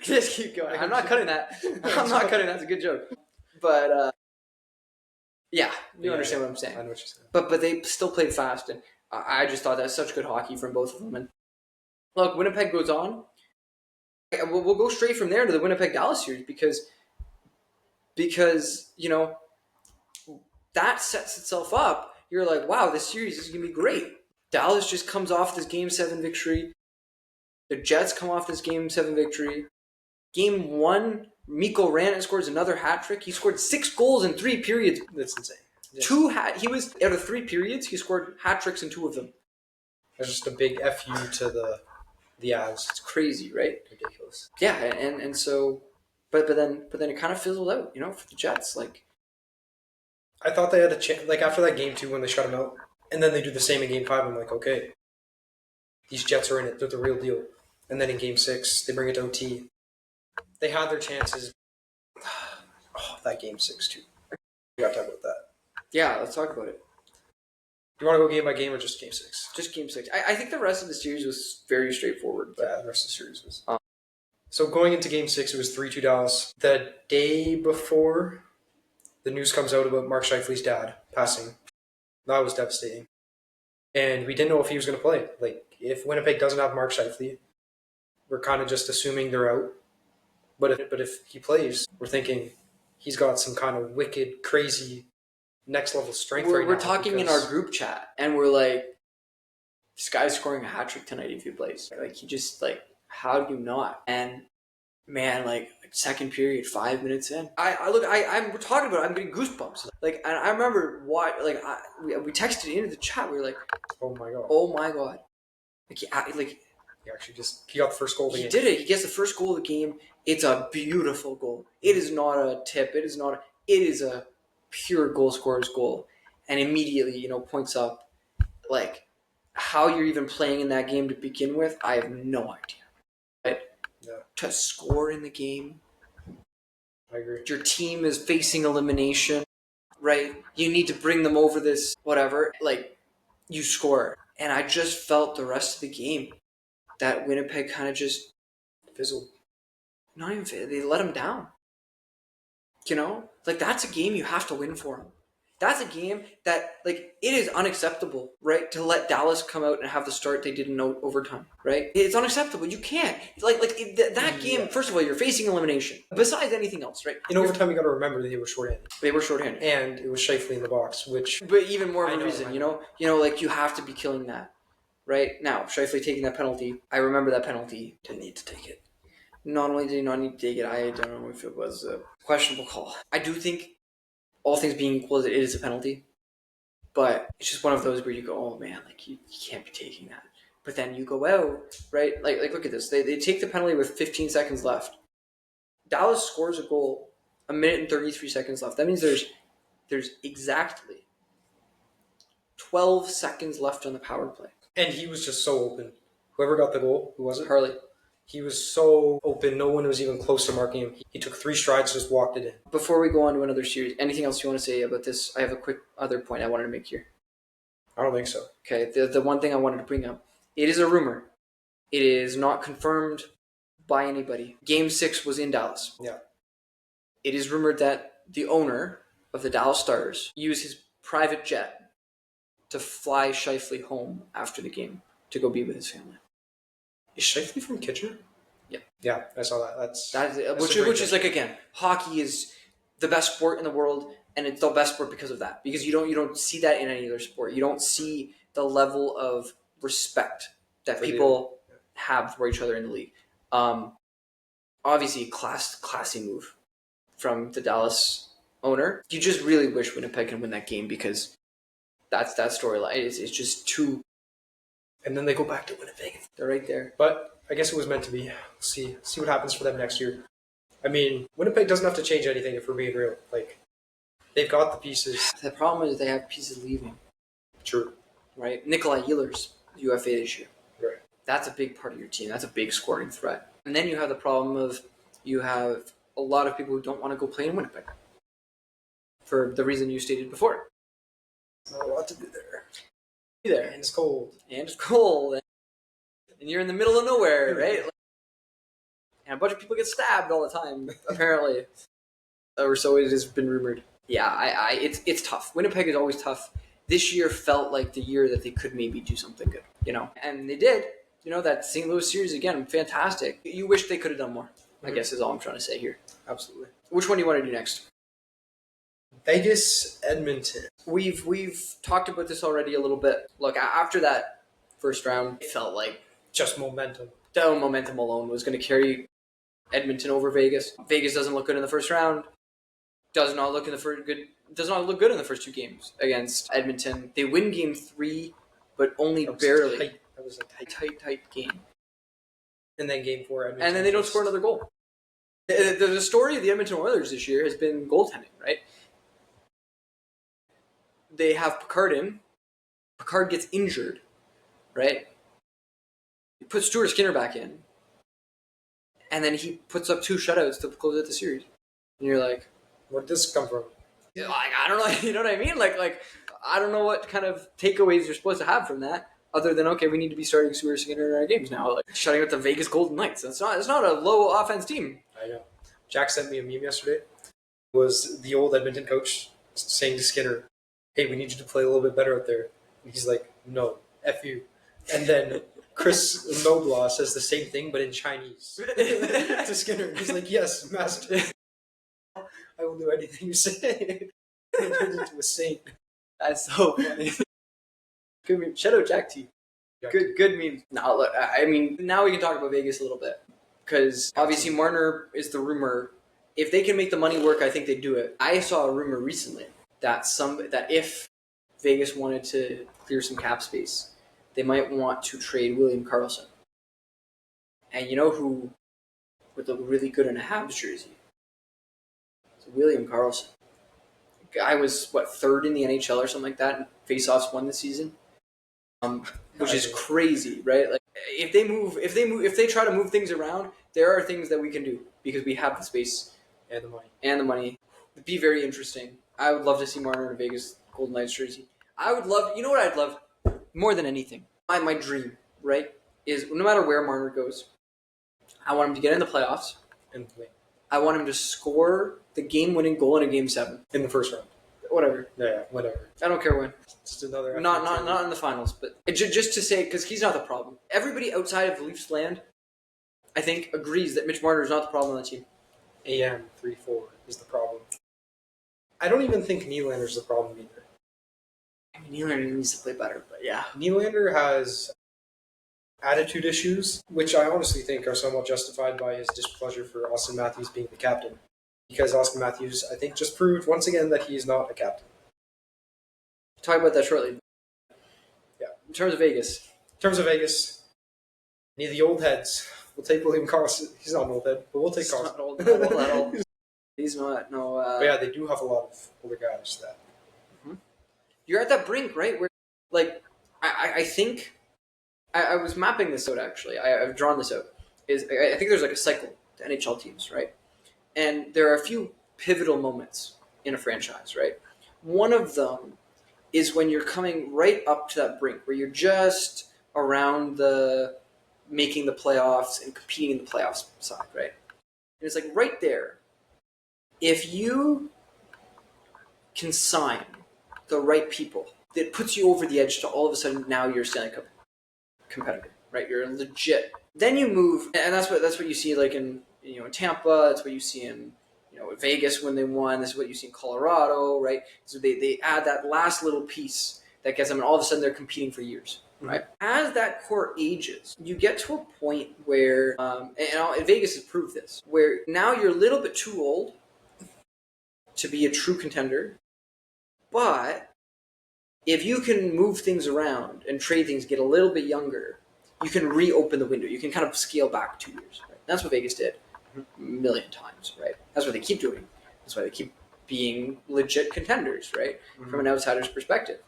Just keep going. I'm not cutting that. I'm not cutting that. It's a good joke. But, yeah, you understand what I'm saying. I know what you're saying. But they still played fast, and I just thought that was such good hockey from both of them. And look, Winnipeg goes on. We'll go straight from there to the Winnipeg-Dallas series because that sets itself up. You're like, wow, this series is going to be great. Dallas just comes off this Game 7 victory. The Jets come off this Game 7 victory. Game 1, Mikko Rantanen scores another hat trick. He scored 6 goals in 3 periods. That's insane. Yeah. He was out of 3 periods. He scored hat tricks in 2 of them. That's just a big fu to the Avs. It's crazy, right? Ridiculous. Yeah, and so, but then it kind of fizzled out, for the Jets. I thought they had a chance. After that Game 2 when they shut him out, and then they do the same in Game 5. I'm like, okay, these Jets are in it. They're the real deal. And then in Game 6, they bring it to OT. They had their chances. Oh, that Game 6 too. We got to talk about that. Yeah, let's talk about it. Do you want to go game by game or just Game 6? Just Game 6. I think the rest of the series was very straightforward. Yeah, the rest of the series was. So going into Game 6, it was 3-2 Dallas. The day before, the news comes out about Mark Scheifele's dad passing. That was devastating. And we didn't know if he was going to play. If Winnipeg doesn't have Mark Scheifele, we're kind of just assuming they're out. But if he plays, we're thinking he's got some kind of wicked, crazy, next level strength right now. We're talking in our group chat, and we're like, this guy's scoring a hat trick tonight if he plays. He just, how do you not? And, man, second period, 5 minutes in. We're talking about it, I'm getting goosebumps. And I remember we texted into the chat, we were like, oh my God. He got the first goal of the game. He did it. He gets the first goal of the game. It's a beautiful goal. It is not a tip. It is a pure goal scorer's goal. And immediately, points up, how you're even playing in that game to begin with, I have no idea. Right? Yeah. To score in the game. I agree. Your team is facing elimination, right? You need to bring them over this, whatever. You score. And I just felt the rest of the game that Winnipeg kind of just fizzled. Not even they let him down. You know, like that's a game you have to win for them. That's a game that, like, it is unacceptable, right, to let Dallas come out and have the start they did in overtime, right? It's unacceptable. You can't. That game, first of all, you're facing elimination. Besides anything else, right? In overtime, you got to remember that they were shorthanded. They were shorthanded. And it was Scheifele in the box, which... But even more of a reason, you know, like, you have to be killing that, right? Now, Scheifele taking that penalty, I remember that penalty. Didn't need to take it. Not only did he not need to take it, I don't know if it was a questionable call. I do think, all things being equal, it is a penalty. But it's just one of those where you go, oh man, like you can't be taking that. But then you go out, right? Like look at this. They take the penalty with 15 seconds left. Dallas scores a goal, 1 minute and 33 seconds left. That means there's exactly 12 seconds left on the power play. And he was just so open. Whoever got the goal, who was it? Harley. He was so open, no one was even close to marking him. He took 3 strides, just walked it in. Before we go on to another series, anything else you want to say about this? I have a quick other point I wanted to make here. I don't think so. Okay, the one thing I wanted to bring up, it is a rumor. It is not confirmed by anybody. Game 6 was in Dallas. Yeah. It is rumored that the owner of the Dallas Stars used his private jet to fly Scheifele home after the game to go be with his family. Is Scheifele from Kitchener? Yeah. Yeah, I saw that. That's which is like, again, hockey is the best sport in the world, and it's the best sport because of that. Because you don't see that in any other sport. You don't see the level of respect that people have for each other in the league. Obviously, classy move from the Dallas owner. You just really wish Winnipeg can win that game because that's that storyline. It's just too. And then they go back to Winnipeg. They're right there. But I guess it was meant to be. See what happens for them next year. I mean, Winnipeg doesn't have to change anything if we're being real. Like, they've got the pieces. The problem is they have pieces leaving. True. Right? Nikolai Ehlers, UFA this year. Right. That's a big part of your team. That's a big scoring threat. And then you have the problem of you have a lot of people who don't want to go play in Winnipeg. For the reason you stated before. Not a lot to do there. There. And it's cold. And you're in the middle of nowhere, right? And a bunch of people get stabbed all the time, apparently. Or so it has been rumored. Yeah, it's tough. Winnipeg is always tough. This year felt like the year that they could maybe do something good, you know? And they did. You know, that St. Louis series, again, fantastic. You wish they could have done more, I guess is all I'm trying to say here. Absolutely. Which one do you want to do next? Vegas, Edmonton. We've talked about this already a little bit. Look, after that first round, it felt like just momentum. The momentum alone was going to carry Edmonton over Vegas. Vegas doesn't look good in the first round. Does not look good in the first 2 games against Edmonton. They win game 3, but only barely. That was a tight game. And then game 4, Edmonton. And then they don't score another goal. The story of the Edmonton Oilers this year has been goaltending, right? They have Picard in. Picard gets injured, right? He puts Stuart Skinner back in. And then he puts up 2 shutouts to close out the series. And you're like, where'd this come from? Like, I don't know. You know what I mean? Like I don't know what kind of takeaways you're supposed to have from that, other than, okay, we need to be starting Stuart Skinner in our games now. Like shutting out the Vegas Golden Knights. It's not a low offense team. I know. Jack sent me a meme yesterday. It was the old Edmonton coach saying to Skinner, hey, we need you to play a little bit better out there. And he's like, no, F you. And then Chris Noblaw says the same thing, but in Chinese to Skinner. He's like, yes, master. I will do anything you say. He turns into a saint. That's so funny. Good meme. Shout out Jack T. Good meme. Now, look, I mean, now we can talk about Vegas a little bit. Because obviously Marner is the rumor. If they can make the money work, I think they'd do it. I saw a rumor recently that if Vegas wanted to clear some cap space, they might want to trade William Karlsson. And you know who would look really good in a Habs jersey? It's William Karlsson. The guy was, 3rd in the NHL or something like that, and faceoffs won this season. Which is crazy, right? Like if they try to move things around, there are things that we can do because we have the space and the money. It'd be very interesting. I would love to see Marner in a Vegas Golden Knights jersey. I would love, you know what I'd love more than anything? My dream, right, is no matter where Marner goes, I want him to get in the playoffs. And play. I want him to score the game-winning goal in a Game 7. In the first round. Whatever. Yeah, whatever. I don't care when. Just another. Not in the finals, but just to say, because he's not the problem. Everybody outside of the Leafs land, I think, agrees that Mitch Marner is not the problem on the team. AM 3-4 is the problem. I don't even think Nylander's the problem either. I mean, Nylander needs to play better, but yeah. Nylander has attitude issues, which I honestly think are somewhat justified by his displeasure for Austin Matthews being the captain. Because Austin Matthews, I think, just proved once again that he's not a captain. Talk about that shortly. Yeah. In terms of Vegas, need the old heads. We'll take William Karlsson. He's not an old head, but we'll take Karlsson. Not old at all. He's not. No. But yeah, they do have a lot of older guys that. You're at that brink, right? Where, like, I think I was mapping this out. Actually, I've drawn this out. I think there's like a cycle to NHL teams, right? And there are a few pivotal moments in a franchise, right? One of them is when you're coming right up to that brink, where you're just around the making the playoffs and competing in the playoffs side, right? And it's like right there. If you can sign the right people, that puts you over the edge to all of a sudden now you're a Stanley Cup competitor, right? You're legit. Then you move, and that's what you see like in Tampa. That's what you see in Vegas when they won. This is what you see in Colorado, right? So they add that last little piece that gets them, and all of a sudden they're competing for years, right? As that core ages, you get to a point where, and Vegas has proved this, where now you're a little bit too old to be a true contender, but if you can move things around and trade things, get a little bit younger, you can reopen the window. You can kind of scale back 2 years. Right? That's what Vegas did a million times, right? That's what they keep doing. That's why they keep being legit contenders, right? From an outsider's perspective.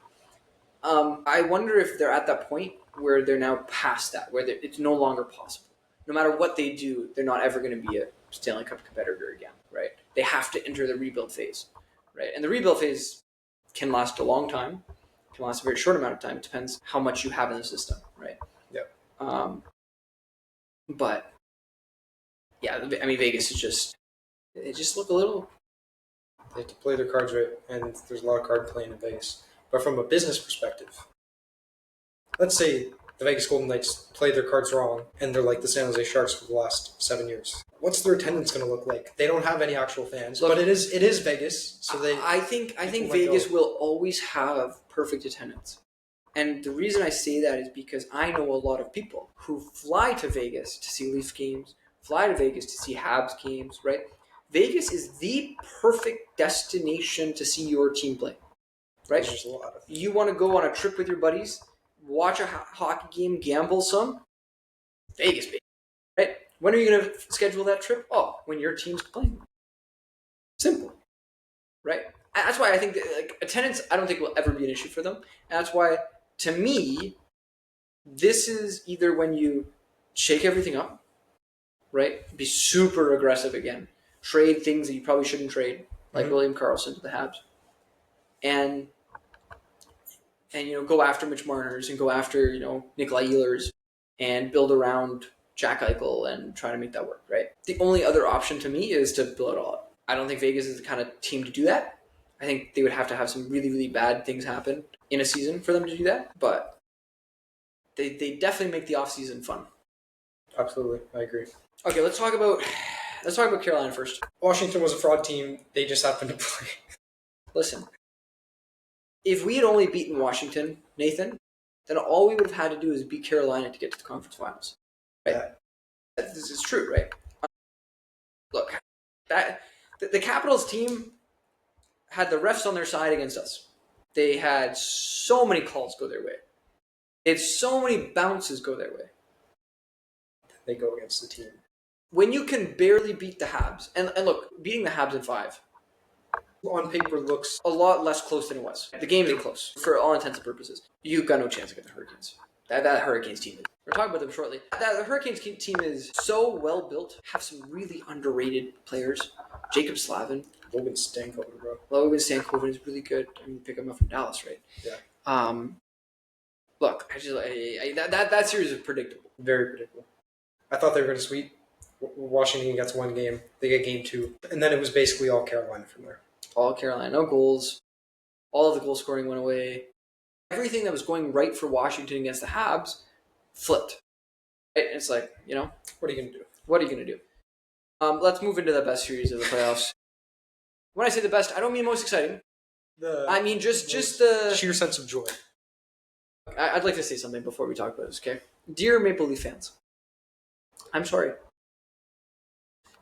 I wonder if they're at that point where they're now past that, where it's no longer possible. No matter what they do, they're not ever going to be a Stanley Cup competitor again, right? They have to enter the rebuild phase, right? And the rebuild phase can last a long time, can last a very short amount of time. It depends how much you have in the system, right? Yeah. But yeah, I mean, Vegas is they just look a little. They have to play their cards right, and there's a lot of card playing in Vegas. But from a business perspective, let's say the Vegas Golden Knights play their cards wrong, and they're like the San Jose Sharks for the last 7 years. What's their attendance going to look like? They don't have any actual fans, but it is Vegas, so they. I think Vegas will always have perfect attendance, and the reason I say that is because I know a lot of people who fly to Vegas to see Leaf games, fly to Vegas to see Habs games, right? Vegas is the perfect destination to see your team play, right? There's a lot of. You want to go on a trip with your buddies, watch a hockey game, gamble some. Vegas, baby, right? When are you going to schedule that trip? Oh, when your team's playing. Simple, right? That's why I think that, attendance, I don't think will ever be an issue for them. And that's why, to me, this is either when you shake everything up, right? Be super aggressive again. Trade things that you probably shouldn't trade, like William Karlsson to the Habs. And go after Mitch Marners and go after, Nikolai Ehlers and build around Jack Eichel and try to make that work, right? The only other option to me is to build it all up. I don't think Vegas is the kind of team to do that. I think they would have to have some really, really bad things happen in a season for them to do that. But they definitely make the offseason fun. Absolutely, I agree. Okay, let's talk about Carolina first. Washington was a fraud team. They just happened to play. Listen, if we had only beaten Washington, Nathan, then all we would have had to do is beat Carolina to get to the conference finals. Right? Yeah. This is true, right? Look, the Capitals team had the refs on their side against us. They had so many calls go their way. They had so many bounces go their way. They go against the team. When you can barely beat the Habs, and look, beating the Habs in 5, on paper looks a lot less close than it was. The game ain't close, for all intents and purposes. You've got no chance against the Hurricanes. That Hurricanes team is. We're talking about them shortly. The Hurricanes team is so well built, have some really underrated players. Jacob Slavin. Logan Stankoven, bro. Logan Stankoven is really good. I mean, pick him up from Dallas, right? Yeah. Look, that series is predictable. Very predictable. I thought they were going to sweep. Washington gets one game. They get game 2. And then it was basically all Carolina from there. All Carolina, no goals. All of the goal scoring went away. Everything that was going right for Washington against the Habs flipped. It's like, What are you going to do? What are you going to do? Let's move into the best series of the playoffs. When I say the best, I don't mean most exciting. I mean just the sheer sense of joy. I'd like to say something before we talk about this, okay? Dear Maple Leaf fans, I'm sorry.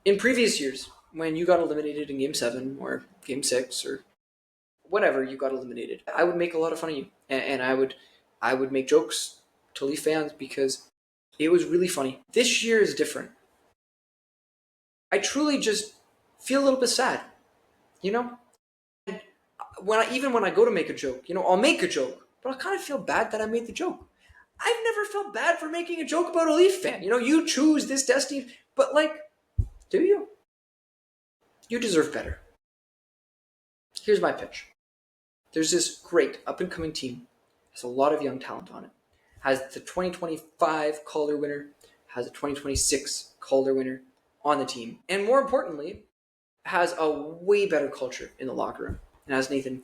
In previous years, when you got eliminated in Game 7 or Game 6 or whatever you got eliminated, I would make a lot of fun of you. And I would make jokes to Leaf fans because it was really funny. This year is different. I truly just feel a little bit sad, And when I go to make a joke, I'll make a joke, but I kind of feel bad that I made the joke. I've never felt bad for making a joke about a Leaf fan. You choose this destiny, but do you? You deserve better. Here's my pitch. There's this great up-and-coming team. Has a lot of young talent on it. Has the 2025 Calder winner. Has a 2026 Calder winner on the team. And more importantly, has a way better culture in the locker room. And as Nathan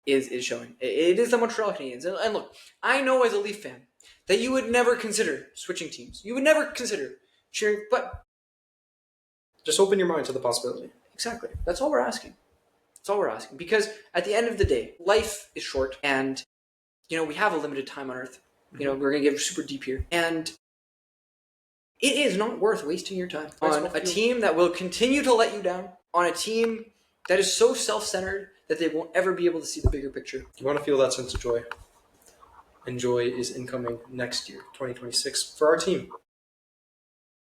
is showing, it is the Montreal Canadiens. And look, I know as a Leaf fan that you would never consider switching teams. You would never consider cheering, but just open your mind to the possibility. Exactly. That's all we're asking. That's all we're asking. Because at the end of the day, life is short and, we have a limited time on Earth. We're going to get super deep here. And it is not worth wasting your time on a team that will continue to let you down, on a team that is so self-centered that they won't ever be able to see the bigger picture. You want to feel that sense of joy. And joy is incoming next year, 2026, for our team.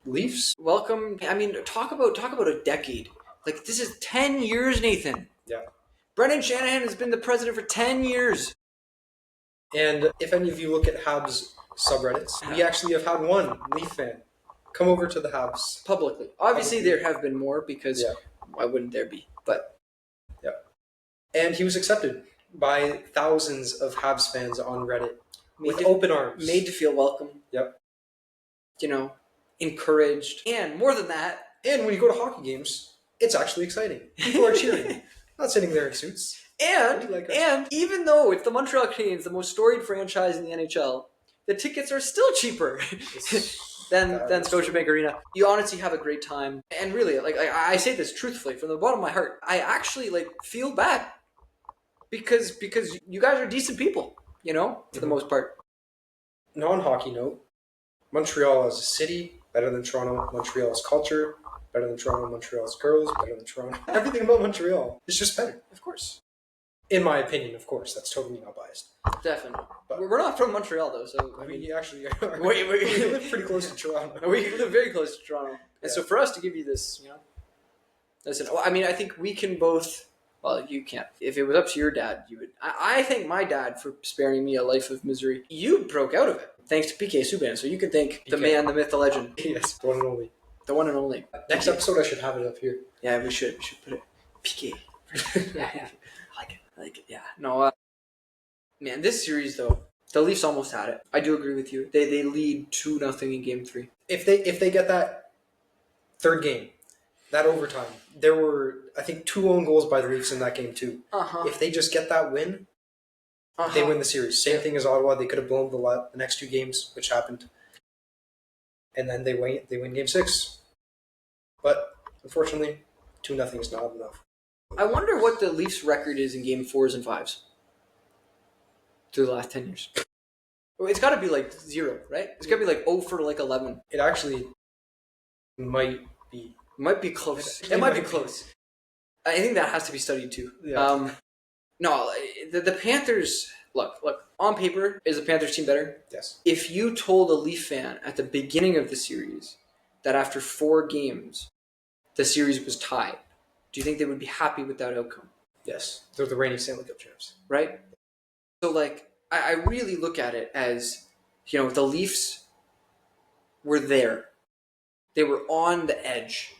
Leafs? Welcome. I mean, talk about a decade. This is 10 years, Nathan. Yeah. Brendan Shanahan has been the president for 10 years. And if any of you look at Habs subreddits, we actually have had one Leaf fan come over to the Habs. Publicly. Obviously, there have been more because why wouldn't there be? But yeah. And he was accepted by thousands of Habs fans on Reddit with open arms. Made to feel welcome. Yep. Encouraged. And more than that. And when you go to hockey games, it's actually exciting. People are cheering. Not sitting there in suits. And even though it's the Montreal Canadiens, the most storied franchise in the NHL, the tickets are still cheaper than Scotiabank Arena. You honestly have a great time. And really, I say this truthfully from the bottom of my heart. I actually feel bad because you guys are decent people, for the most part. Non-hockey note, Montreal as a city, better than Toronto. Montreal's culture, better than Toronto. Montreal's girls, better than Toronto. Everything about Montreal is just better. Of course. In my opinion, of course. That's totally not biased. Definitely. But we're not from Montreal, though, so... We actually are. We live pretty close to Toronto. We live very close to Toronto. And so for us to give you this, Listen, I think we can both... Well, you can't. If it was up to your dad, you would... I thank my dad for sparing me a life of misery. You broke out of it, thanks to PK Subban, so you can thank the man, the myth, the legend. Yes, the one and only. The one and only. Next episode, I should have it up here. Yeah, we should. We should put it... PK. Yeah. I like it, yeah. No, man, this series, though, the Leafs almost had it. I do agree with you. They lead 2-0 in Game 3. If they get that third game, that overtime, there were, I think, 2 own goals by the Leafs in that game, too. If they just get that win, they win the series. Same thing as Ottawa. They could have blown the next 2 games, which happened. And then they win Game 6. But, unfortunately, 2-0 is not enough. I wonder what the Leafs' record is in Game 4s and 5s through the last 10 years. It's got to be 0, right? It's got to be 0 for 11. It actually might be. Might be close. It might be close. I think that has to be studied too. Yeah. No, the Panthers. Look. On paper, is the Panthers team better? Yes. If you told a Leaf fan at the beginning of the series that after 4 games, the series was tied, do you think they would be happy with that outcome? Yes. They're the reigning Stanley Cup champs. Right? So, I really look at it as, the Leafs were there. They were on the edge.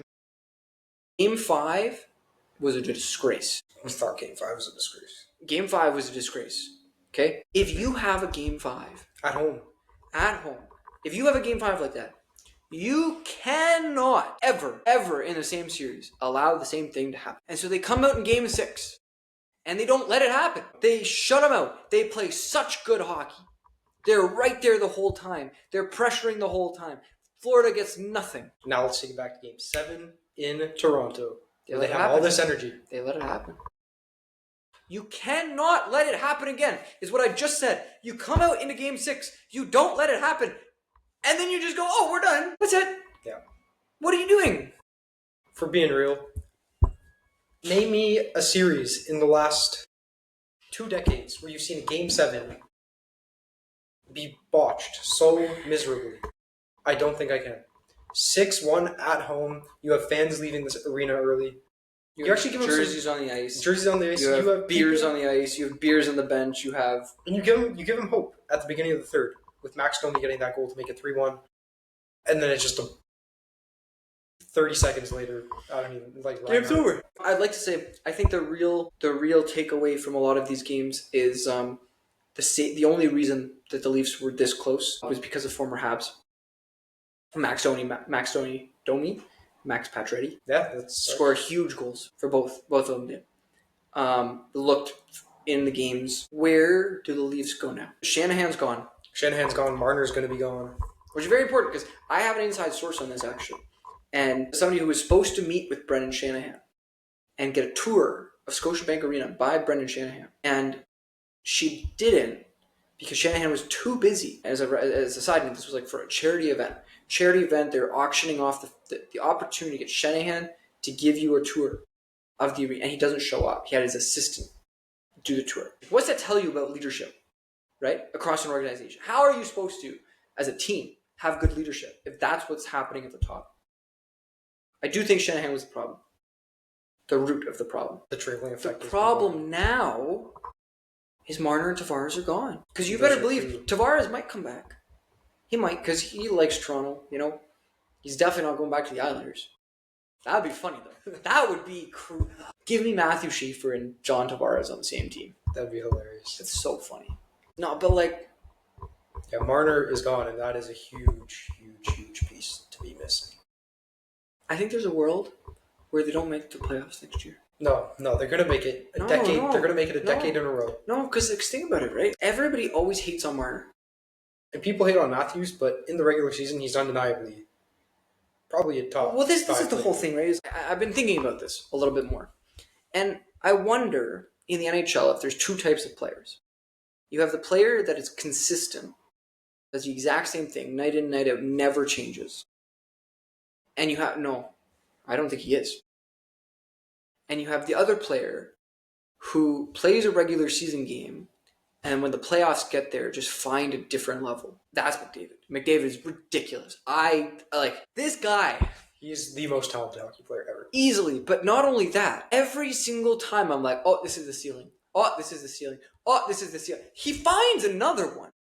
Game 5 was a disgrace. I thought Game 5 was a disgrace. Game 5 was a disgrace. Okay? If you have a Game 5... At home. If you have a Game 5 like that, You cannot ever in the same series allow the same thing to happen. And so they come out in game 6 and they don't let it happen. They shut them out. They play such good hockey. They're right there the whole time. They're pressuring the whole time. Florida gets nothing. Now let's take it back to game 7 in Toronto. They have happen. all this energy. They let it happen. You cannot let it happen again, is what I just said. You come out into game 6, you don't let it happen, and then you just go, oh, we're done. That's it. Yeah. What are you doing? For being real, name me a series in the last 2 decades where you've seen a game 7 be botched so miserably. I don't think I can. 6-1 at home. You have fans leaving this arena early. You actually give them jerseys on the ice. Jerseys on the ice. You have beers on the ice. You have beers on the bench. You have, and you give them hope at the beginning of the third with Max Domi getting that goal to make it 3-1, and then it's just 30 seconds later. I don't even like. Game's over. I'd like to say I think the real takeaway from a lot of these games is the only reason that the Leafs were this close was because of former Habs. Max Pacioretty. Yeah, that's scored huge goals for both of them did. Looked in the games. Where do the Leafs go now? Shanahan's gone. Marner's going to be gone. Which is very important because I have an inside source on this actually. And somebody who was supposed to meet with Brendan Shanahan and get a tour of Scotiabank Arena by Brendan Shanahan. And she didn't because Shanahan was too busy. As a side note, this was like for a charity event. They're auctioning off the opportunity to get Shanahan to give you a tour of the arena, and he doesn't show up. He had his assistant do the tour. What's that tell you about leadership, right? Across an organization. How are you supposed to, as a team, have good leadership if that's what's happening at the top? I do think Shanahan was the problem. The root of the problem. The trickling effect. The problem now is Marner and Tavares are gone. Because you better believe Tavares might come back. He might, because he likes Toronto, you know. He's definitely not going back to the Islanders. That would be funny, though. That would be Give me Matthew Schaefer and John Tavares on the same team. That would be hilarious. It's so funny. No, but like... Yeah, Marner is gone, and that is a huge piece to be missing. I think there's a world where they don't make the playoffs next year. No, they're going to make it a decade. No, they're going to make it a decade in a row. No, because think about it, right? Everybody always hates on Marner. And people hate on Matthews, but in the regular season, he's undeniably probably a top. Well, this is the whole thing, right? I've been thinking about this a little bit more. And I wonder, in the NHL, if there's 2 types of players. You have the player that is consistent, does the exact same thing, night in, night out, never changes. And you have, no, I don't think he is. And you have the other player who plays a regular season game, and when the playoffs get there, just find a different level. That's McDavid. McDavid is ridiculous. I like this guy. He's the most talented hockey player ever. Easily. But not only that, every single time I'm like, oh, this is the ceiling. Oh, this is the ceiling. Oh, this is the ceiling. He finds another one.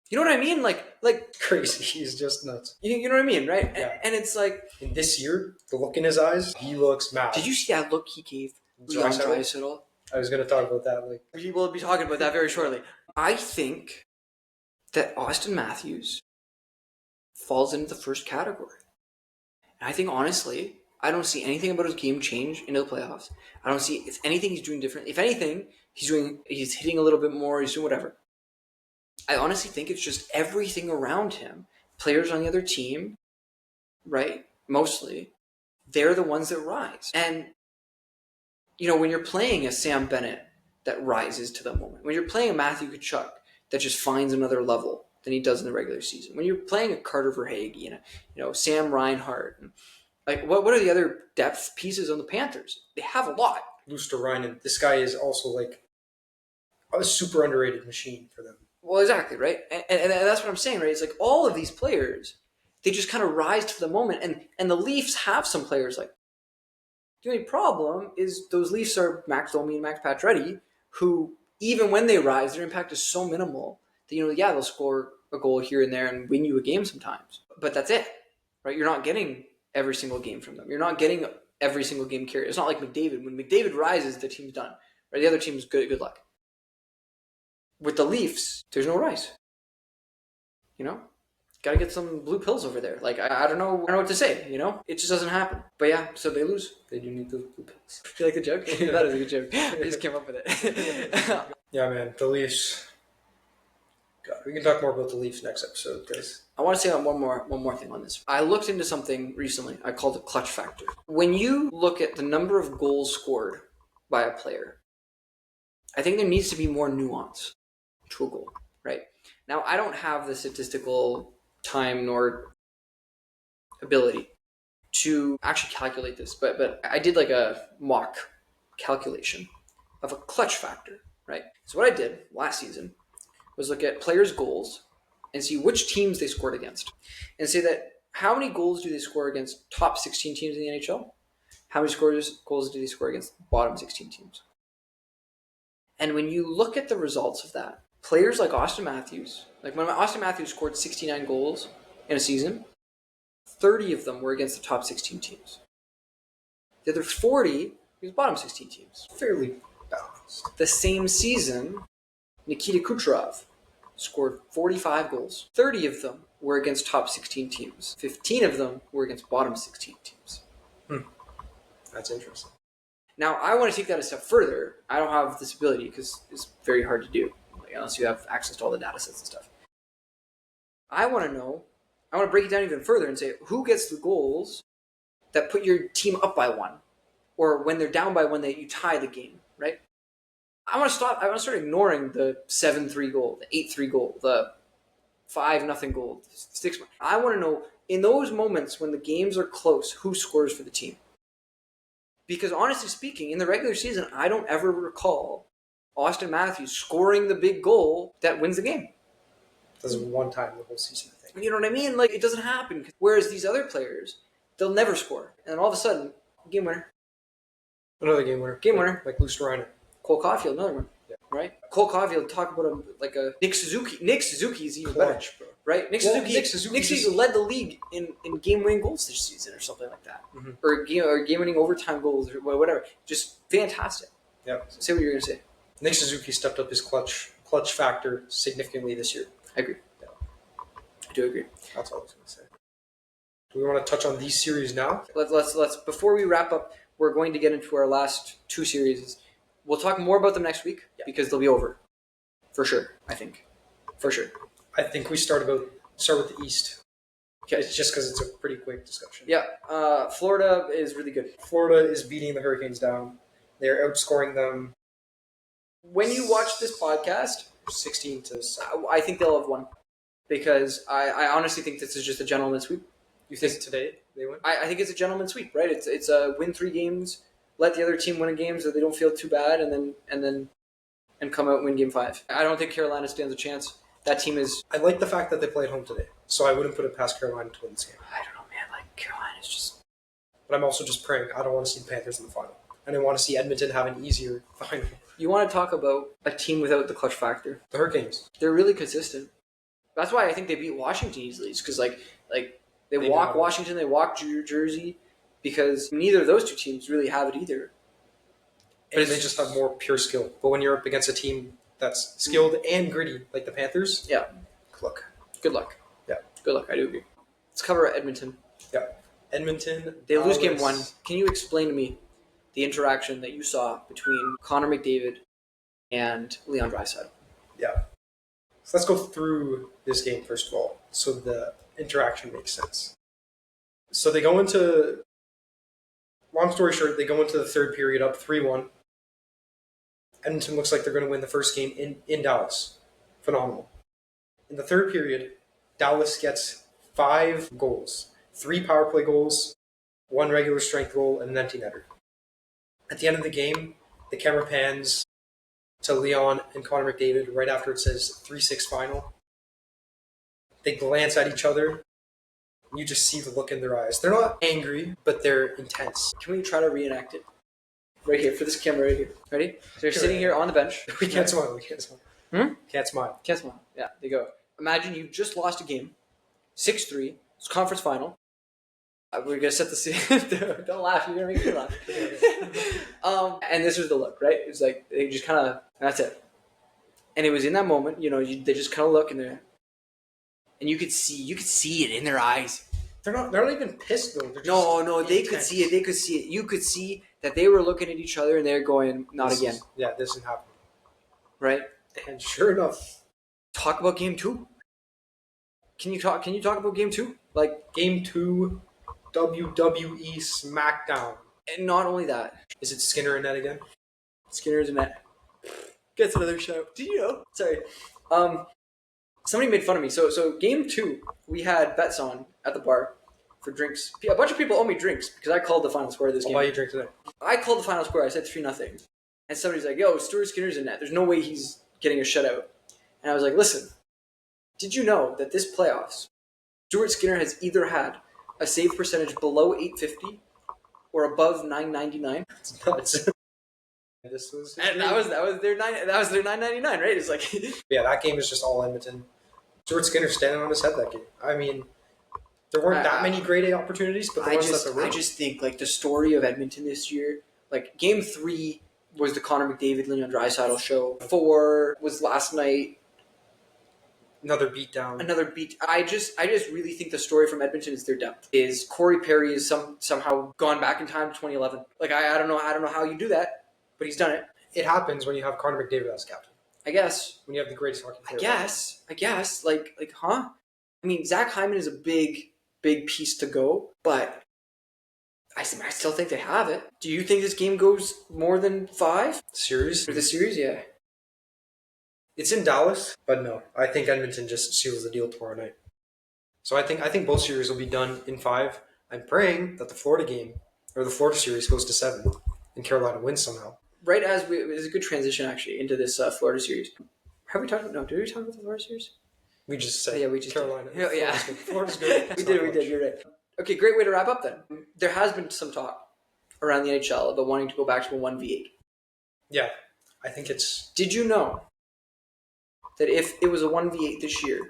You know what I mean? Like crazy. He's just nuts. You know what I mean, right? Yeah. And it's like... In this year, the look in his eyes, he looks mad. Did you see that look he gave Leon Draisaitl? I was going to talk about that. We will be talking about that very shortly. I think that Austin Matthews falls into the first category. And I think, honestly, I don't see anything about his game change into the playoffs. I don't see if anything he's doing different. If anything, he's hitting a little bit more, he's doing whatever. I honestly think it's just everything around him. Players on the other team, right, mostly, they're the ones that rise. And you know, when you're playing a Sam Bennett that rises to the moment, when you're playing a Matthew Tkachuk that just finds another level than he does in the regular season, when you're playing a Carter Verhaeghe and Sam Reinhart, and like what are the other depth pieces on the Panthers? They have a lot. Luosterainen, this guy is also like a super underrated machine for them. Well, exactly, right? And that's what I'm saying, right? It's like all of these players, they just kind of rise to the moment, and the Leafs have some players like. The only problem is those Leafs are Max Domi and Max Pacioretty, who, even when they rise, their impact is so minimal that, they'll score a goal here and there and win you a game sometimes. But that's it, right? You're not getting every single game from them. You're not getting every single game carry. It's not like McDavid. When McDavid rises, the team's done. Right? The other team's good luck. With the Leafs, there's no rise. Gotta get some blue pills over there. Like, I don't know what to say, It just doesn't happen. But yeah, so they lose. They do need those blue pills. Do you like the joke? That is a good joke. I just came up with it. Yeah, man, the Leafs. God, we can talk more about the Leafs next episode, guys. I want to say one more thing on this. I looked into something recently. I called it clutch factor. When you look at the number of goals scored by a player, I think there needs to be more nuance to a goal, right? Now, I don't have the statistical time nor ability to actually calculate this, but I did like a mock calculation of a clutch factor, right? So what I did last season was look at players' goals and see which teams they scored against, and say that how many goals do they score against top 16 teams in the NHL? How many goals do they score against bottom 16 teams? And when you look at the results of that, players like Austin Matthews, like when Austin Matthews scored 69 goals in a season, 30 of them were against the top 16 teams. The other 40 was bottom 16 teams. Fairly balanced. The same season, Nikita Kucherov scored 45 goals. 30 of them were against top 16 teams. 15 of them were against bottom 16 teams. That's interesting. Now, I want to take that a step further. I don't have this ability because it's very hard to do, unless you have access to all the data sets and stuff. I want to break it down even further and say, who gets the goals that put your team up by one? Or when they're down by one, that you tie the game, right? I want to start ignoring the 7-3 goal, the 8-3 goal, the 5-0 goal, 6. I want to know, in those moments when the games are close, who scores for the team? Because honestly speaking, in the regular season, I don't ever recall Austin Matthews scoring the big goal that wins the game. That's one time the whole season, I think. You know what I mean? Like, it doesn't happen. Whereas these other players, they'll never score. And then all of a sudden, game winner. Another game winner. Game winner. Like Luce Reiner. Cole Caulfield, another one. Yeah. Right? Cole Caulfield, talk about him like a Nick Suzuki. Nick Suzuki is even better. Bro. Right? Nick Suzuki led the league in game-winning goals this season or something like that. Mm-hmm. Or game-winning overtime goals or whatever. Just fantastic. Yeah. So say what you're going to say. Nick Suzuki stepped up his clutch factor significantly this year. I agree. Yeah. I do agree. That's all I was going to say. Do we want to touch on these series now? Let's before we wrap up, we're going to get into our last two series. We'll talk more about them next week because they'll be over. For sure, I think. For sure. I think we start with the East. Okay. It's just because it's a pretty quick discussion. Yeah. Florida is really good. Florida is beating the Hurricanes down. They're outscoring them. When you watch this podcast, 16-7. I think they'll have won. Because I honestly think this is just a gentleman's sweep. You think today they win? I think it's a gentleman's sweep, right? It's a win 3 games, let the other team win a game so they don't feel too bad, and come out and win game 5. I don't think Carolina stands a chance. That team is. I like the fact that they played home today, so I wouldn't put it past Carolina to win this game. I don't know, man. Like Carolina's just. But I'm also just praying. I don't want to see the Panthers in the final. I don't want to see Edmonton have an easier final. You want to talk about a team without the clutch factor? The Hurricanes. They're really consistent. That's why I think they beat Washington easily. It's because they walk Washington, they walk Jersey, because neither of those two teams really have it either. But they just have more pure skill. But when you're up against a team that's skilled and gritty, like the Panthers, yeah, good luck. Yeah, good luck. I do agree. Let's cover Edmonton. Yeah, Edmonton. They lose game 1. Can you explain to me the interaction that you saw between Connor McDavid and Leon Draisaitl? Yeah. So let's go through this game first of all, so the interaction makes sense. So they go into, long story short, they go into the third period up 3-1. Edmonton looks like they're going to win the first game in Dallas. Phenomenal. In the third period, Dallas gets 5 goals. 3 power play goals, 1 regular strength goal, and an empty netter. At the end of the game, the camera pans to Leon and Connor McDavid right after it says 3-6 final. They glance at each other. You just see the look in their eyes. They're not angry, but they're intense. Can we try to reenact it? Right here, for this camera right here. Ready? So they're sitting here on the bench. We can't smile. Can't smile. Can't smile. Yeah, they go. Imagine you just lost a game. 6-3. It's conference final. We're going to set the scene. Don't laugh. You're going to make me laugh. And this was the look, right? It's like, they just kind of, that's it. And it was in that moment, they just kind of look and they're, and you could see it in their eyes. They're not even pissed though. They're just No, they intense. could see it. They could see it. You could see that they were looking at each other and they're going, "Not again." This didn't happen. Right? And sure enough, talk about game 2. Can you talk about game 2? Like game 2, WWE SmackDown. And not only that, is it Skinner and net again? Skinner's in net. Gets another shout. Did you know? Sorry. Somebody made fun of me. So game 2, we had bets on at the bar for drinks. A bunch of people owe me drinks because I called the final score of this game. I'll buy you a drink today. I called the final score. I said 3-0. And somebody's like, "Yo, Stuart Skinner's in net. There's no way he's getting a shutout." And I was like, "Listen, did you know that this playoffs, Stuart Skinner has either had a save percentage below 850 or above 999? It's nuts. This was and that was their 999, right? It's like yeah, that game is just all Edmonton. Stuart Skinner standing on his head that game. I mean, there weren't that many grade A opportunities, but I just think like the story of Edmonton this year, like game 3 was the Connor McDavid, Leon Draisaitl show. 4 was last night. Another beatdown. I just really think the story from Edmonton is their depth. Is Corey Perry is somehow gone back in time to 2011. Like I don't know how you do that, but he's done it. It happens when you have Connor McDavid as captain. I guess. When you have the greatest hockey player. I guess. Like huh? I mean, Zach Hyman is a big piece to go, but I still think they have it. Do you think this game goes more than 5? Series? For the series, yeah. It's in Dallas, but no. I think Edmonton just seals the deal tomorrow night. So I think both series will be done in 5. I'm praying that the Florida game, or the Florida series, goes to 7, and Carolina wins somehow. Right as it was a good transition, actually, into this Florida series. Have we talked about... No, did we talk about the Florida series? We just said we just Carolina. Did. Yeah. Florida's good. we did. You're right. Okay, great way to wrap up then. There has been some talk around the NHL about wanting to go back to a 1v8. Yeah, I think it's... Did you know that if it was a 1v8 this year,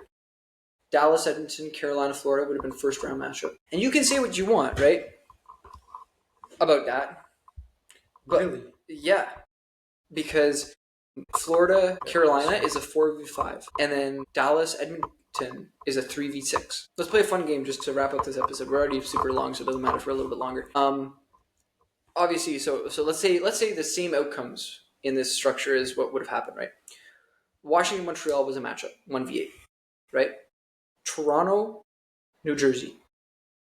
Dallas, Edmonton, Carolina, Florida would have been first round matchup? And you can say what you want, right? About that. But, really? Yeah. Because Florida, Carolina is a 4v5. And then Dallas, Edmonton is a 3v6. Let's play a fun game just to wrap up this episode. We're already super long, so it doesn't matter if we're a little bit longer. Obviously, so let's say the same outcomes in this structure is what would have happened, right? Washington, Montreal was a matchup, 1v8, right? Toronto, New Jersey.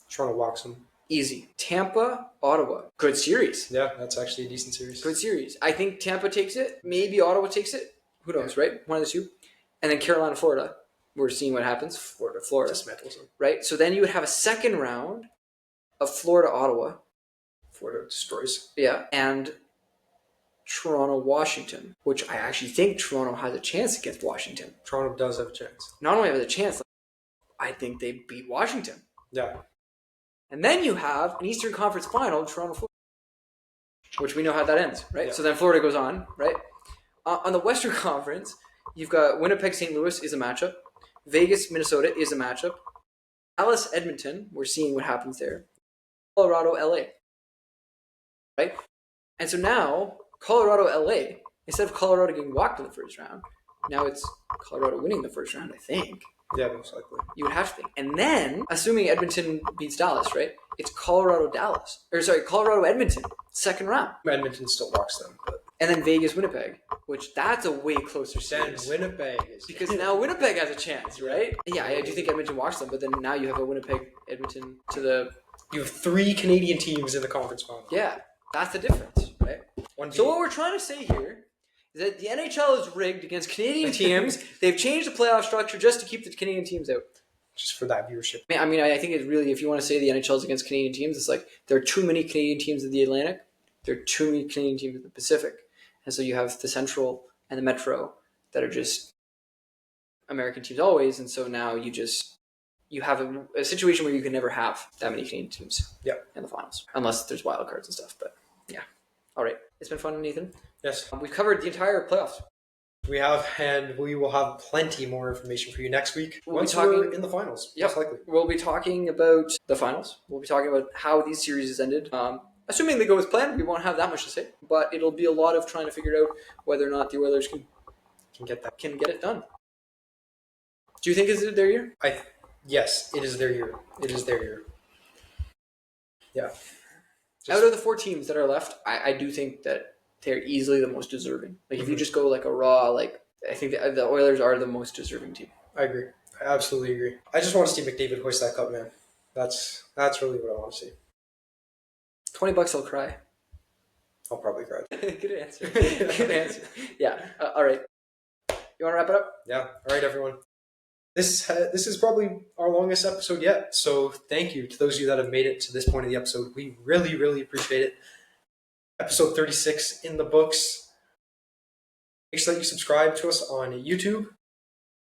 Toronto walks them. Easy. Tampa, Ottawa. Good series. Yeah, that's actually a decent series. Good series. I think Tampa takes it. Maybe Ottawa takes it. Who knows, right? One of the two. And then Carolina, Florida. We're seeing what happens. Florida. Dismantles them. Right? So then you would have a second round of Florida, Ottawa. Florida destroys. Yeah. And Toronto, Washington, which I actually think Toronto has a chance against Washington. Toronto does have a chance. Not only have a chance, I think they beat Washington. Yeah. And then you have an Eastern Conference Final, Toronto, Florida, which we know how that ends, right? Yeah. So then Florida goes on, right? On the Western Conference, you've got Winnipeg, St. Louis is a matchup. Vegas, Minnesota is a matchup. Dallas, Edmonton, we're seeing what happens there. Colorado, LA, right? And so now, Colorado, LA, instead of Colorado getting walked in the first round, now it's Colorado winning the first round, I think. Yeah, most likely. You would have to think. And then, assuming Edmonton beats Dallas, right? It's Colorado, Edmonton, second round. Edmonton still walks them. But... And then Vegas, Winnipeg, which that's a way closer Then series. Winnipeg is... Because now Winnipeg has a chance, right? Yeah, I do think Edmonton walks them, but then now you have a Winnipeg, Edmonton to the... You have 3 Canadian teams in the conference final. Yeah, that's the difference, right? So what we're trying to say here is that the NHL is rigged against Canadian teams. They've changed the playoff structure just to keep the Canadian teams out. Just for that viewership. I mean, I think it's really, if you want to say the NHL is against Canadian teams, it's like there are too many Canadian teams in the Atlantic. There are too many Canadian teams in the Pacific. And so you have the Central and the Metro that are just American teams always. And so now you have a situation where you can never have that many Canadian teams in the finals. Unless there's wild cards and stuff. But yeah. All right. It's been fun, Nathan. Yes. We've covered the entire playoffs. We have, and we will have plenty more information for you next week. Once we're in the finals, most likely. We'll be talking about the finals. We'll be talking about how these series ended. Assuming they go as planned, we won't have that much to say. But it'll be a lot of trying to figure out whether or not the Oilers can get it done. Do you think it's their year? Yes, it is their year. It is their year. Yeah. Out of the 4 teams that are left, I do think that they're easily the most deserving. Like if you just go like a raw, like I think the Oilers are the most deserving team. I agree. I absolutely agree. I just want to see McDavid hoist that cup, man. That's really what I want to see. $20, I'll cry. I'll probably cry. Good answer. Good answer. Yeah. All right. You want to wrap it up? Yeah. All right, everyone. This is probably our longest episode yet. So thank you to those of you that have made it to this point of the episode. We really, really appreciate it. Episode 36 in the books. Make sure that you subscribe to us on YouTube.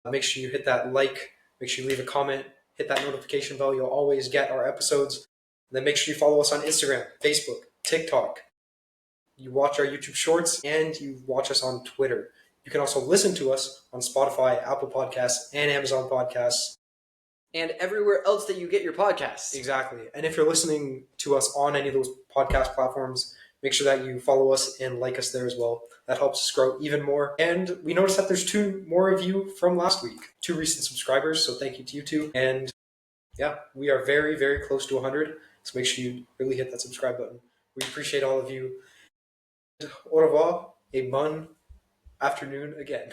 Make sure you hit that like. Make sure you leave a comment. Hit that notification bell. You'll always get our episodes. And then make sure you follow us on Instagram, Facebook, TikTok. You watch our YouTube shorts, and you watch us on Twitter. You can also listen to us on Spotify, Apple Podcasts, and Amazon Podcasts. And everywhere else that you get your podcasts. Exactly. And if you're listening to us on any of those podcast platforms, make sure that you follow us and like us there as well. That helps us grow even more. And we noticed that there's 2 more of you from last week, 2 recent subscribers. So thank you to you 2. And yeah, we are very, very close to 100. So make sure you really hit that subscribe button. We appreciate all of you. Au revoir. A bon afternoon again.